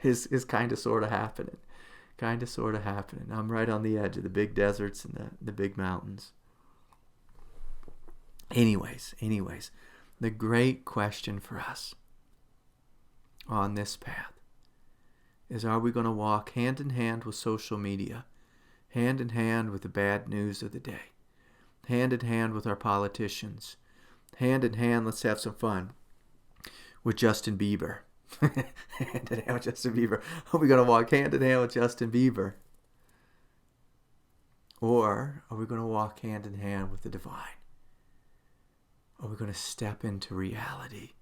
[SPEAKER 1] is kind of sort of happening. I'm right on the edge of the big deserts and the big mountains. Anyways, the great question for us on this path is, are we going to walk hand in hand with social media, hand in hand with the bad news of the day, hand in hand with our politicians, hand in hand, let's have some fun, with Justin Bieber? Hand in hand with Justin Bieber. Are we going to walk hand in hand with Justin Bieber? Or are we going to walk hand in hand with the divine? Are we going to step into reality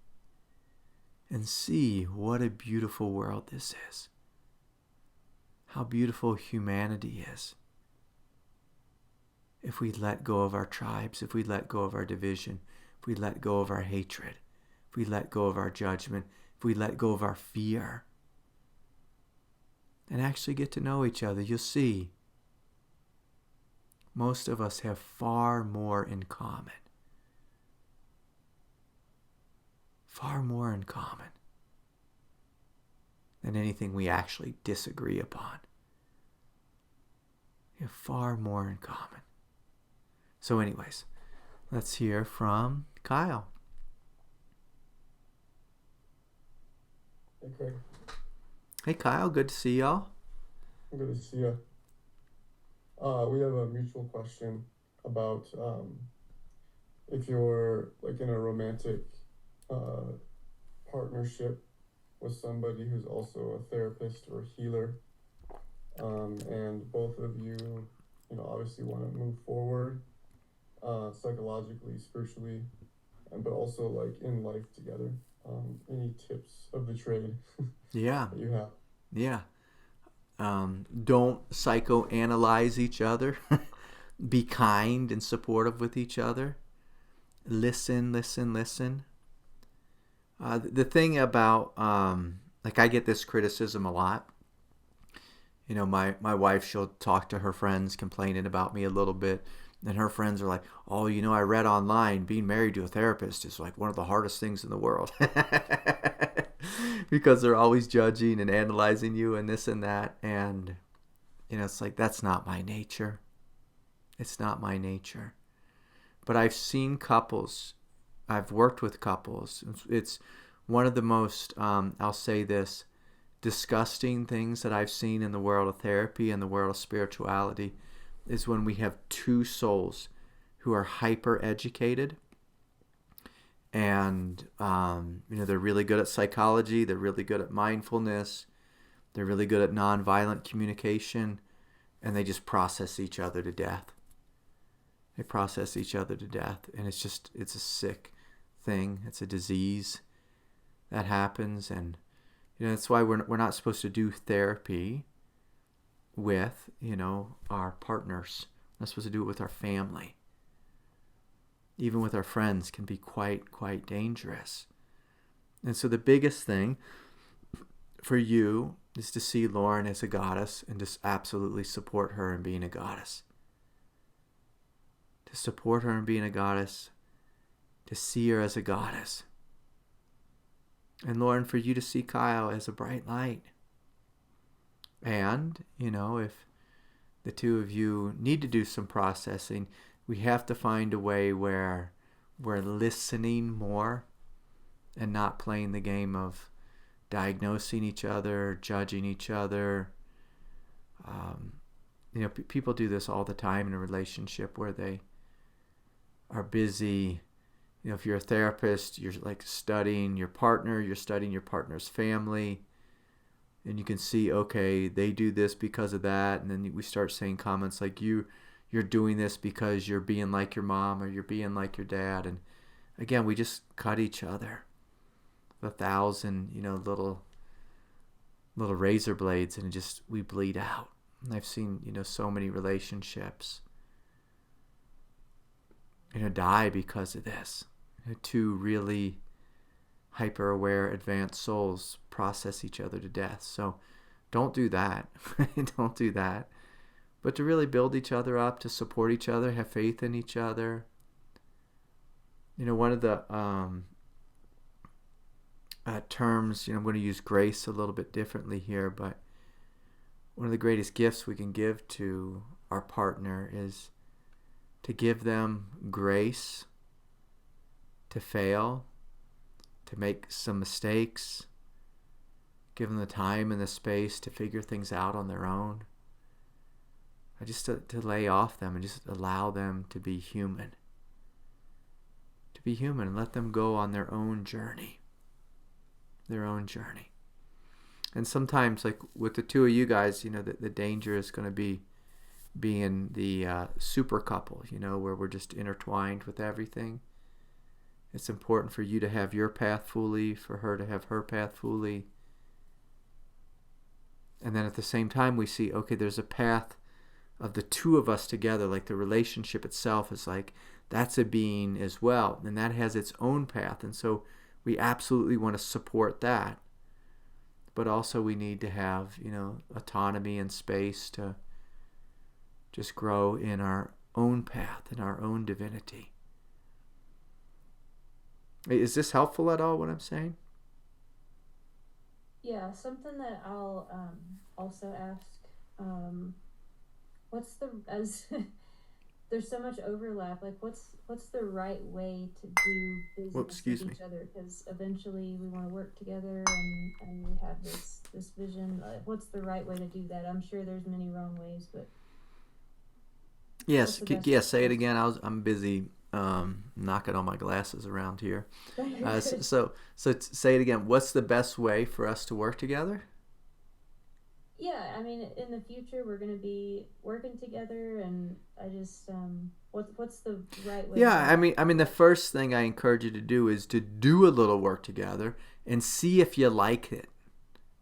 [SPEAKER 1] and see what a beautiful world this is? How beautiful humanity is. If we let go of our tribes, if we let go of our division, if we let go of our hatred, if we let go of our judgment, if we let go of our fear, and actually get to know each other, you'll see most of us have far more in common. Far more in common than anything we actually disagree upon. We have far more in common. So anyways, let's hear from Kyle.
[SPEAKER 2] Hey, Craig.
[SPEAKER 1] Hey, Kyle. Good to see y'all.
[SPEAKER 2] Good to see you. We have a mutual question about if you're like in a romantic partnership with somebody who's also a therapist or a healer, and both of you, obviously want to move forward psychologically, spiritually, but also like in life together. Any tips of the trade
[SPEAKER 1] Yeah.
[SPEAKER 2] that you have?
[SPEAKER 1] Yeah. Don't psychoanalyze each other. Be kind and supportive with each other. Listen. The thing about, I get this criticism a lot. My wife, she'll talk to her friends complaining about me a little bit. And her friends are like, oh, I read online being married to a therapist is like one of the hardest things in the world. Because they're always judging and analyzing you and this and that. And, it's like, that's not my nature. It's not my nature. But I've seen couples, I've worked with couples. It's one of the most, I'll say this, disgusting things that I've seen in the world of therapy and the world of spirituality is when we have two souls who are hyper educated and they're really good at psychology, they're really good at mindfulness, they're really good at nonviolent communication, and they just process each other to death. They process each other to death, and it's a sick thing. It's a disease that happens, and that's why we're not supposed to do therapy with, our partners. We're not supposed to do it with our family. Even with our friends can be quite dangerous. And so the biggest thing for you is to see Lauren as a goddess and just absolutely support her in being a goddess. To support her in being a goddess, to see her as a goddess. And Lauren, for you to see Kyle as a bright light. And, if the two of you need to do some processing, we have to find a way where we're listening more and not playing the game of diagnosing each other, judging each other. People do this all the time in a relationship where they are busy. If you're a therapist, you're like studying your partner, you're studying your partner's family, and you can see, okay, they do this because of that, and then we start saying comments like you're doing this because you're being like your mom or you're being like your dad, and again, we just cut each other with 1,000, little razor blades, and we bleed out. And I've seen, so many relationships, die because of this. Two really hyper-aware, advanced souls process each other to death. So don't do that. Don't do that. But to really build each other up, to support each other, have faith in each other. One of the terms, I'm going to use grace a little bit differently here, but one of the greatest gifts we can give to our partner is to give them grace to fail, to make some mistakes, give them the time and the space to figure things out on their own. Just to lay off them and just allow them to be human. To be human and let them go on their own journey. Their own journey. And sometimes, like with the two of you guys, the danger is going to be being the super couple, where we're just intertwined with everything. It's important for you to have your path fully, for her to have her path fully. And then at the same time, we see, okay, there's a path of the two of us together, like the relationship itself is like, that's a being as well, and that has its own path. And so we absolutely want to support that. But also we need to have, autonomy and space to just grow in our own path, in our own divinity. Is this helpful at all, what I'm saying?
[SPEAKER 3] Yeah, something that I'll also ask, as there's so much overlap, like what's the right way to do business with each other? Because eventually we want to work together and we have this vision. What's the right way to do that? I'm sure there's many wrong ways, but
[SPEAKER 1] yes, say it again. I'm busy knocking all my glasses around here. So say it again. What's the best way for us to work together?
[SPEAKER 3] Yeah, I mean, in the future we're going to be working together, and I just what's the right way?
[SPEAKER 1] Yeah, I mean, the first thing I encourage you to do is to do a little work together and see if you like it.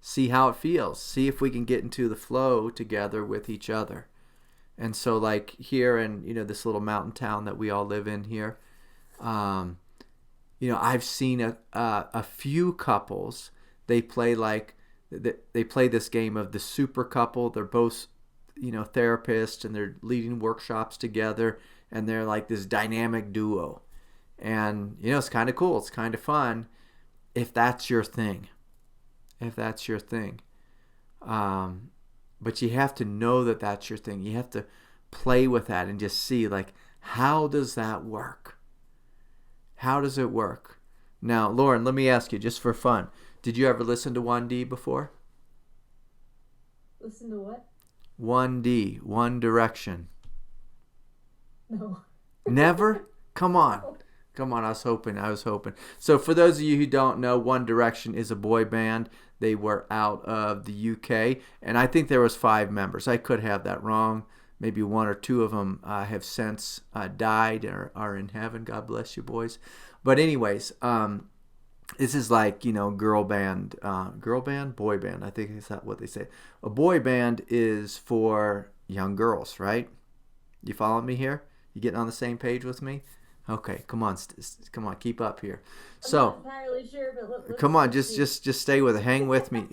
[SPEAKER 1] See how it feels. See if we can get into the flow together with each other. And so, like here in this little mountain town that we all live in here, I've seen a few couples. They play this game of the super couple. They're both therapists, and they're leading workshops together, and they're like this dynamic duo. And it's kind of cool. It's kind of fun if that's your thing. But you have to know that that's your thing. You have to play with that and just see, like, how does that work? How does it work? Now, Lauren, let me ask you, just for fun, did you ever listen to 1D before?
[SPEAKER 3] Listen to what?
[SPEAKER 1] 1D, One Direction.
[SPEAKER 3] No.
[SPEAKER 1] Never? Come on. No. Come on, I was hoping. So for those of you who don't know, One Direction is a boy band. They were out of the UK, and I think there was 5 members. I could have that wrong. Maybe 1 or 2 of them have since died or are in heaven. God bless you, boys. But anyways, this is like, girl band, boy band. I think is that what they say. A boy band is for young girls, right? You following me here? You getting on the same page with me? Okay, come on, keep up here.
[SPEAKER 3] I'm not entirely sure, but let's
[SPEAKER 1] come on, just stay with it. Hang with me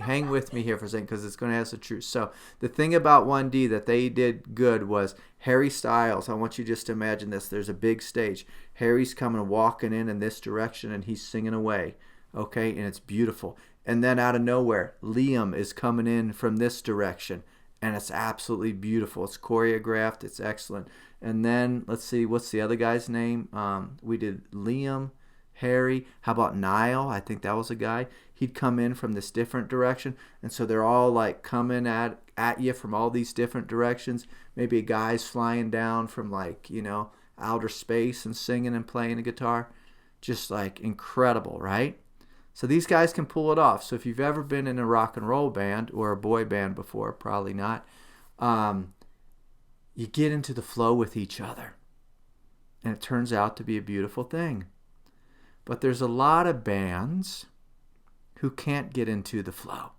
[SPEAKER 1] here for a second, because it's going to have the truth. So the thing about 1D that they did good was Harry Styles. I want you just to imagine this. There's a big stage. Harry's walking in this direction, and he's singing away. Okay, and it's beautiful. And then out of nowhere, Liam is coming in from this direction, and it's absolutely beautiful. It's choreographed. It's excellent. And then let's see, what's the other guy's name? We did Liam, Harry. How about Niall? I think that was a guy. He'd come in from this different direction, and so they're all like coming at you from all these different directions. Maybe a guy's flying down from outer space and singing and playing a guitar. Just like incredible, right? So these guys can pull it off. So if you've ever been in a rock and roll band or a boy band before, probably not, you get into the flow with each other. And it turns out to be a beautiful thing. But there's a lot of bands who can't get into the flow.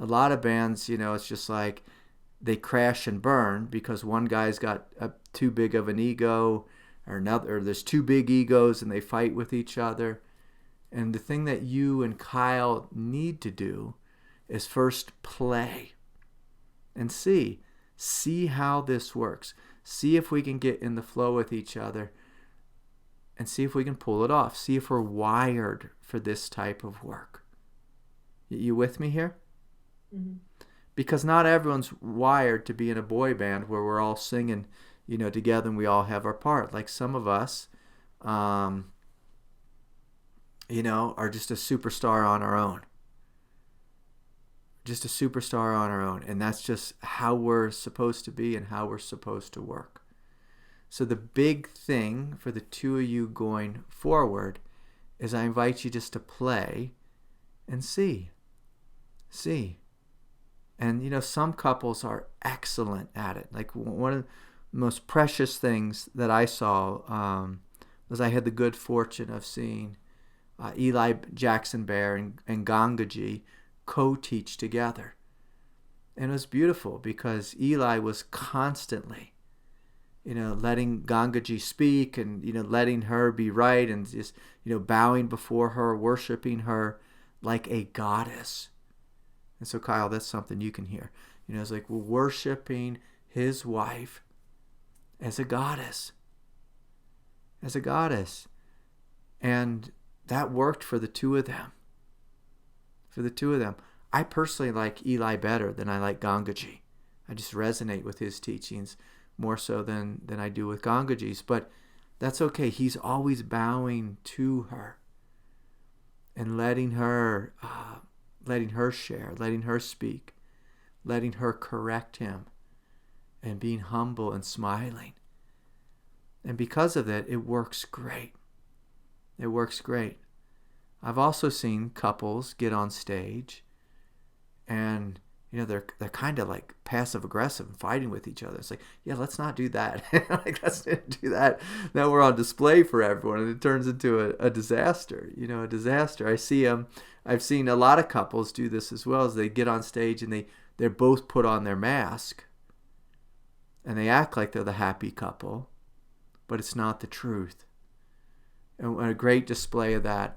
[SPEAKER 1] A lot of bands, it's just like they crash and burn because one guy's got too big of an ego, or there's 2 big egos and they fight with each other. And the thing that you and Kyle need to do is first play and see how this works. See if we can get in the flow with each other. and see if we can pull it off. See if we're wired for this type of work. You with me here?
[SPEAKER 3] Mm-hmm.
[SPEAKER 1] Because not everyone's wired to be in a boy band where we're all singing, together and we all have our part. Like some of us, are just a superstar on our own. Just a superstar on our own. And that's just how we're supposed to be and how we're supposed to work. So the big thing for the two of you going forward is I invite you just to play and see. And, some couples are excellent at it. Like one of the most precious things that I saw was I had the good fortune of seeing Eli Jackson Bear and Gangaji co-teach together. And it was beautiful because Eli was constantly, letting Gangaji speak and, letting her be right and just, bowing before her, worshiping her like a goddess. And so, Kyle, that's something you can hear. It's like worshiping his wife as a goddess. As a goddess. And that worked for the two of them. I personally like Eli better than I like Gangaji. I just resonate with his teachings more so than I do with Gangaji's. But that's okay. He's always bowing to her and letting her share, letting her speak, letting her correct him, and being humble and smiling. And because of that, it works great. It works great. I've also seen couples get on stage and, they're kind of like passive aggressive and fighting with each other. It's like, yeah, let's not do that. Let's not do that. Now we're on display for everyone and it turns into a disaster, a disaster. I've seen a lot of couples do this as well as they get on stage and they're both put on their mask and they act like they're the happy couple, but it's not the truth. And a great display of that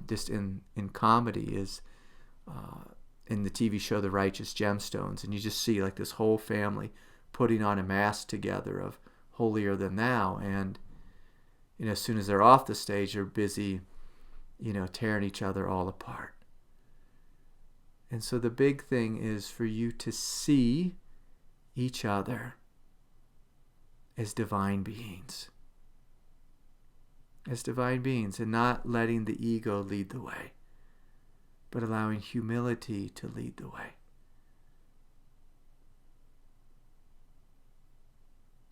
[SPEAKER 1] just in comedy is in the TV show The Righteous Gemstones. And you just see like this whole family putting on a mask together of holier than thou. And, as soon as they're off the stage, they're busy, tearing each other all apart. And so the big thing is for you to see each other as divine beings. As divine beings, and not letting the ego lead the way, but allowing humility to lead the way.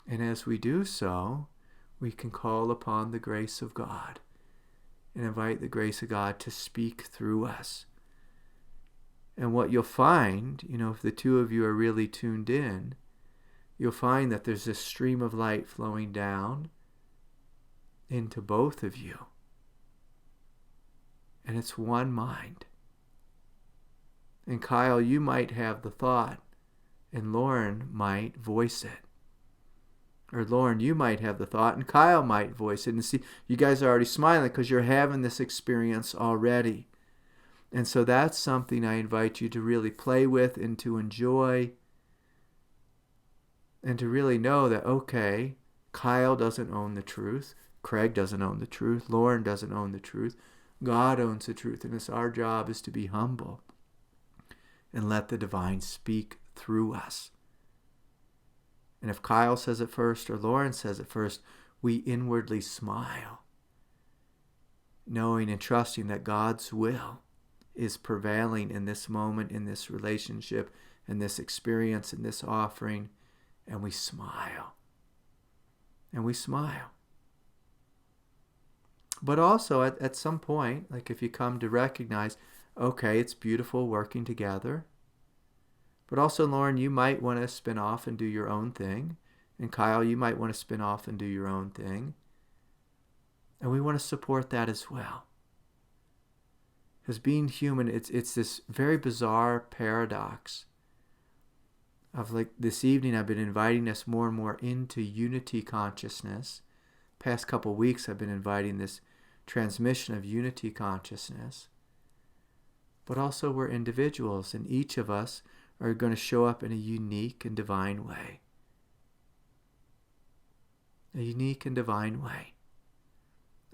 [SPEAKER 1] And as we do so, we can call upon the grace of God and invite the grace of God to speak through us. And what you'll find, if the two of you are really tuned in, you'll find that there's this stream of light flowing down into both of you. And it's one mind. And Kyle, you might have the thought, and Lauren might voice it. Or Lauren, you might have the thought, and Kyle might voice it. And see, you guys are already smiling because you're having this experience already. And so that's something I invite you to really play with and to enjoy. And to really know that, okay, Kyle doesn't own the truth. Craig doesn't own the truth. Lauren doesn't own the truth. God owns the truth. And it's our job is to be humble and let the divine speak through us. And if Kyle says it first or Lauren says it first, we inwardly smile, knowing and trusting that God's will is prevailing in this moment, in this relationship, in this experience, in this offering. And we smile. And we smile. But also at some point, like if you come to recognize, okay, it's beautiful working together. But also, Lauren, you might want to spin off and do your own thing. And Kyle, you might want to spin off and do your own thing. And we want to support that as well. Because being human, it's this very bizarre paradox of like this evening I've been inviting us more and more into unity consciousness. Past couple weeks I've been inviting this transmission of unity consciousness. But also we're individuals and each of us are going to show up in a unique and divine way. A unique and divine way.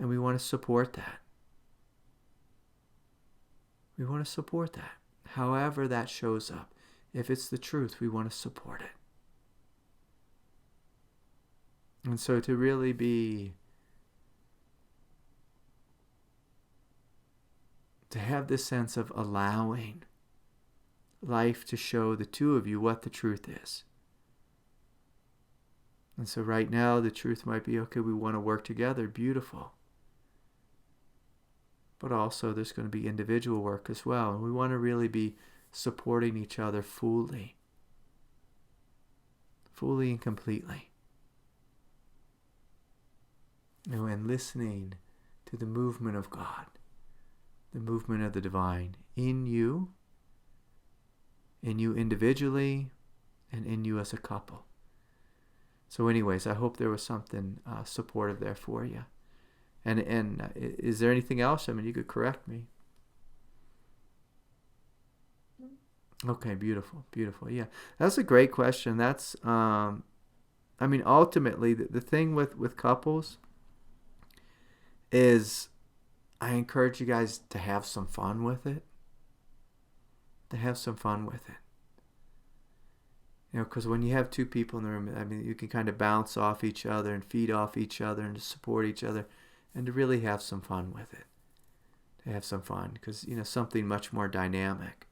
[SPEAKER 1] And we want to support that. We want to support that. However that shows up. If it's the truth, we want to support it. And so to really to have this sense of allowing life to show the two of you what the truth is. And so right now the truth might be, okay, we want to work together, beautiful. But also there's going to be individual work as well. And we want to really be supporting each other fully and completely. And listening to the movement of God, the movement of the divine in you individually, and in you as a couple. So anyways, I hope there was something supportive there for you. And is there anything else? I mean, you could correct me. Okay, beautiful. Yeah, that's a great question. That's, ultimately, the thing with couples is I encourage you guys to have some fun with it. Because when you have two people in the room, you can kind of bounce off each other and feed off each other and to support each other and to really have some fun with it. To have some fun, because, something much more dynamic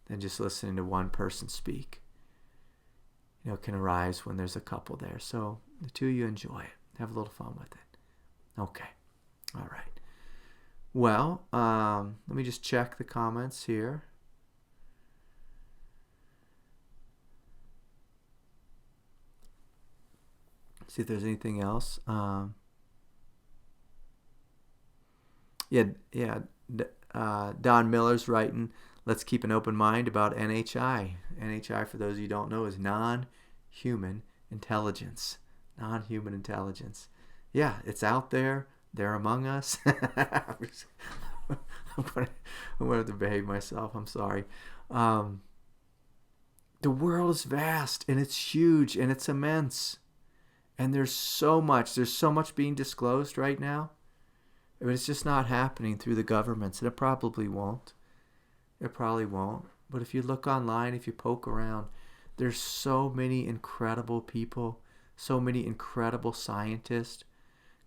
[SPEAKER 1] than just listening to one person speak, can arise when there's a couple there. So the two of you enjoy it. Have a little fun with it. Okay. All right. Well, let me just check the comments here. See if there's anything else. Don Miller's writing, let's keep an open mind about NHI. NHI, for those of you who don't know, is non-human intelligence. Non-human intelligence. Yeah, it's out there. They're among us. I'm going to have to behave myself. I'm sorry. The world is vast, and it's huge, and it's immense. And there's so much being disclosed right now. I mean, it's just not happening through the governments, and it probably won't. But if you look online, if you poke around, there's so many incredible people, so many incredible scientists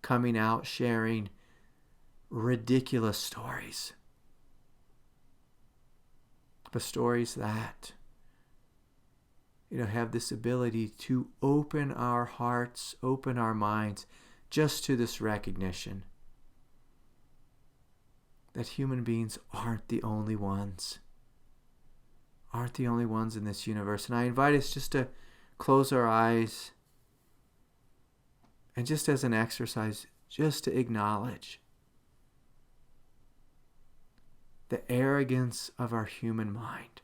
[SPEAKER 1] coming out sharing ridiculous stories. But stories that, have this ability to open our hearts, open our minds, just to this recognition that human beings aren't the only ones. Aren't the only ones in this universe. And I invite us just to close our eyes and just as an exercise, just to acknowledge the arrogance of our human mind.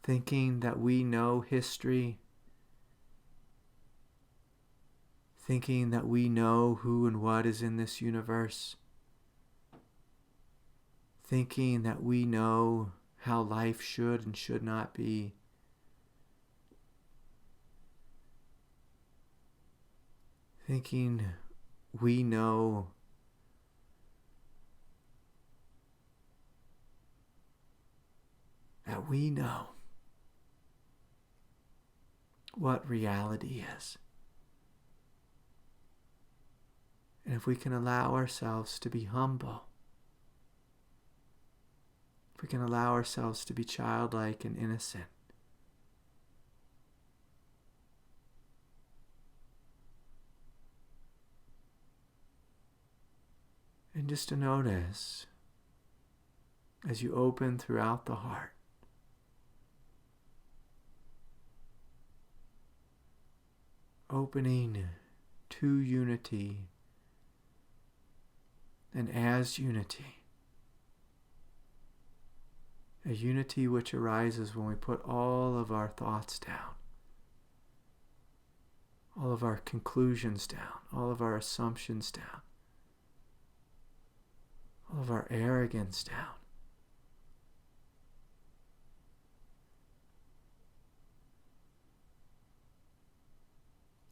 [SPEAKER 1] Thinking that we know history, thinking that we know who and what is in this universe, thinking that we know how life should and should not be, thinking we know that we know what reality is. And if we can allow ourselves to be humble, if we can allow ourselves to be childlike and innocent, and just to notice as you open throughout the heart, opening to unity and as unity. A unity which arises when we put all of our thoughts down, all of our conclusions down, all of our assumptions down, all of our arrogance down.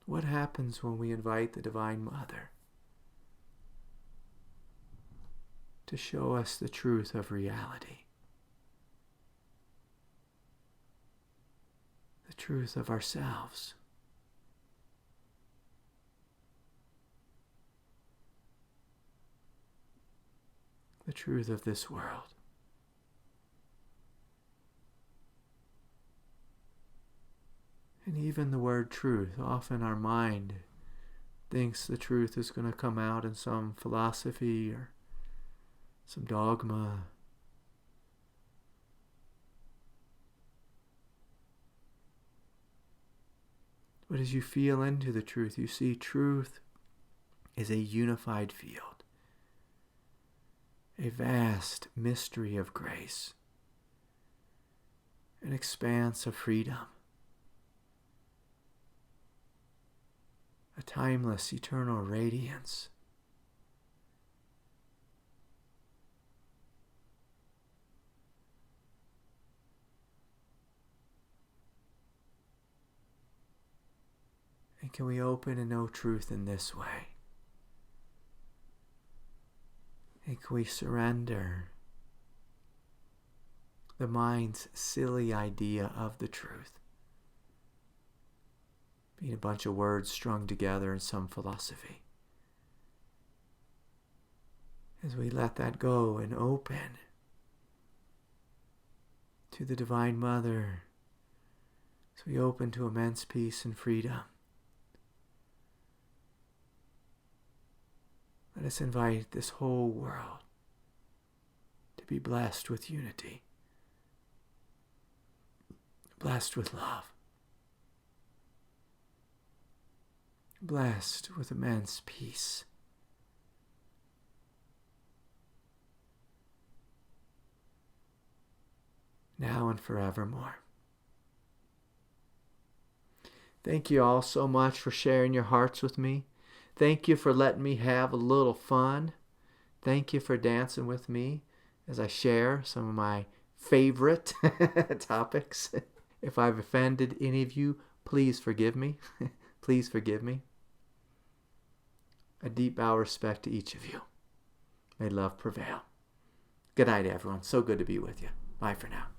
[SPEAKER 1] What happens when we invite the Divine Mother to show us the truth of reality? The truth of ourselves. The truth of this world. And even the word truth, often our mind thinks the truth is going to come out in some philosophy or some dogma. But as you feel into the truth, you see truth is a unified field, a vast mystery of grace, an expanse of freedom, a timeless, eternal radiance. And can we open and know truth in this way? And can we surrender the mind's silly idea of the truth being a bunch of words strung together in some philosophy? As we let that go and open to the Divine Mother, as we open to immense peace and freedom, let us invite this whole world to be blessed with unity, blessed with love, blessed with immense peace. Now and forevermore. Thank you all so much for sharing your hearts with me. Thank you for letting me have a little fun. Thank you for dancing with me as I share some of my favorite topics. If I've offended any of you, please forgive me. Please forgive me. A deep bow of respect to each of you. May love prevail. Good night, everyone. So good to be with you. Bye for now.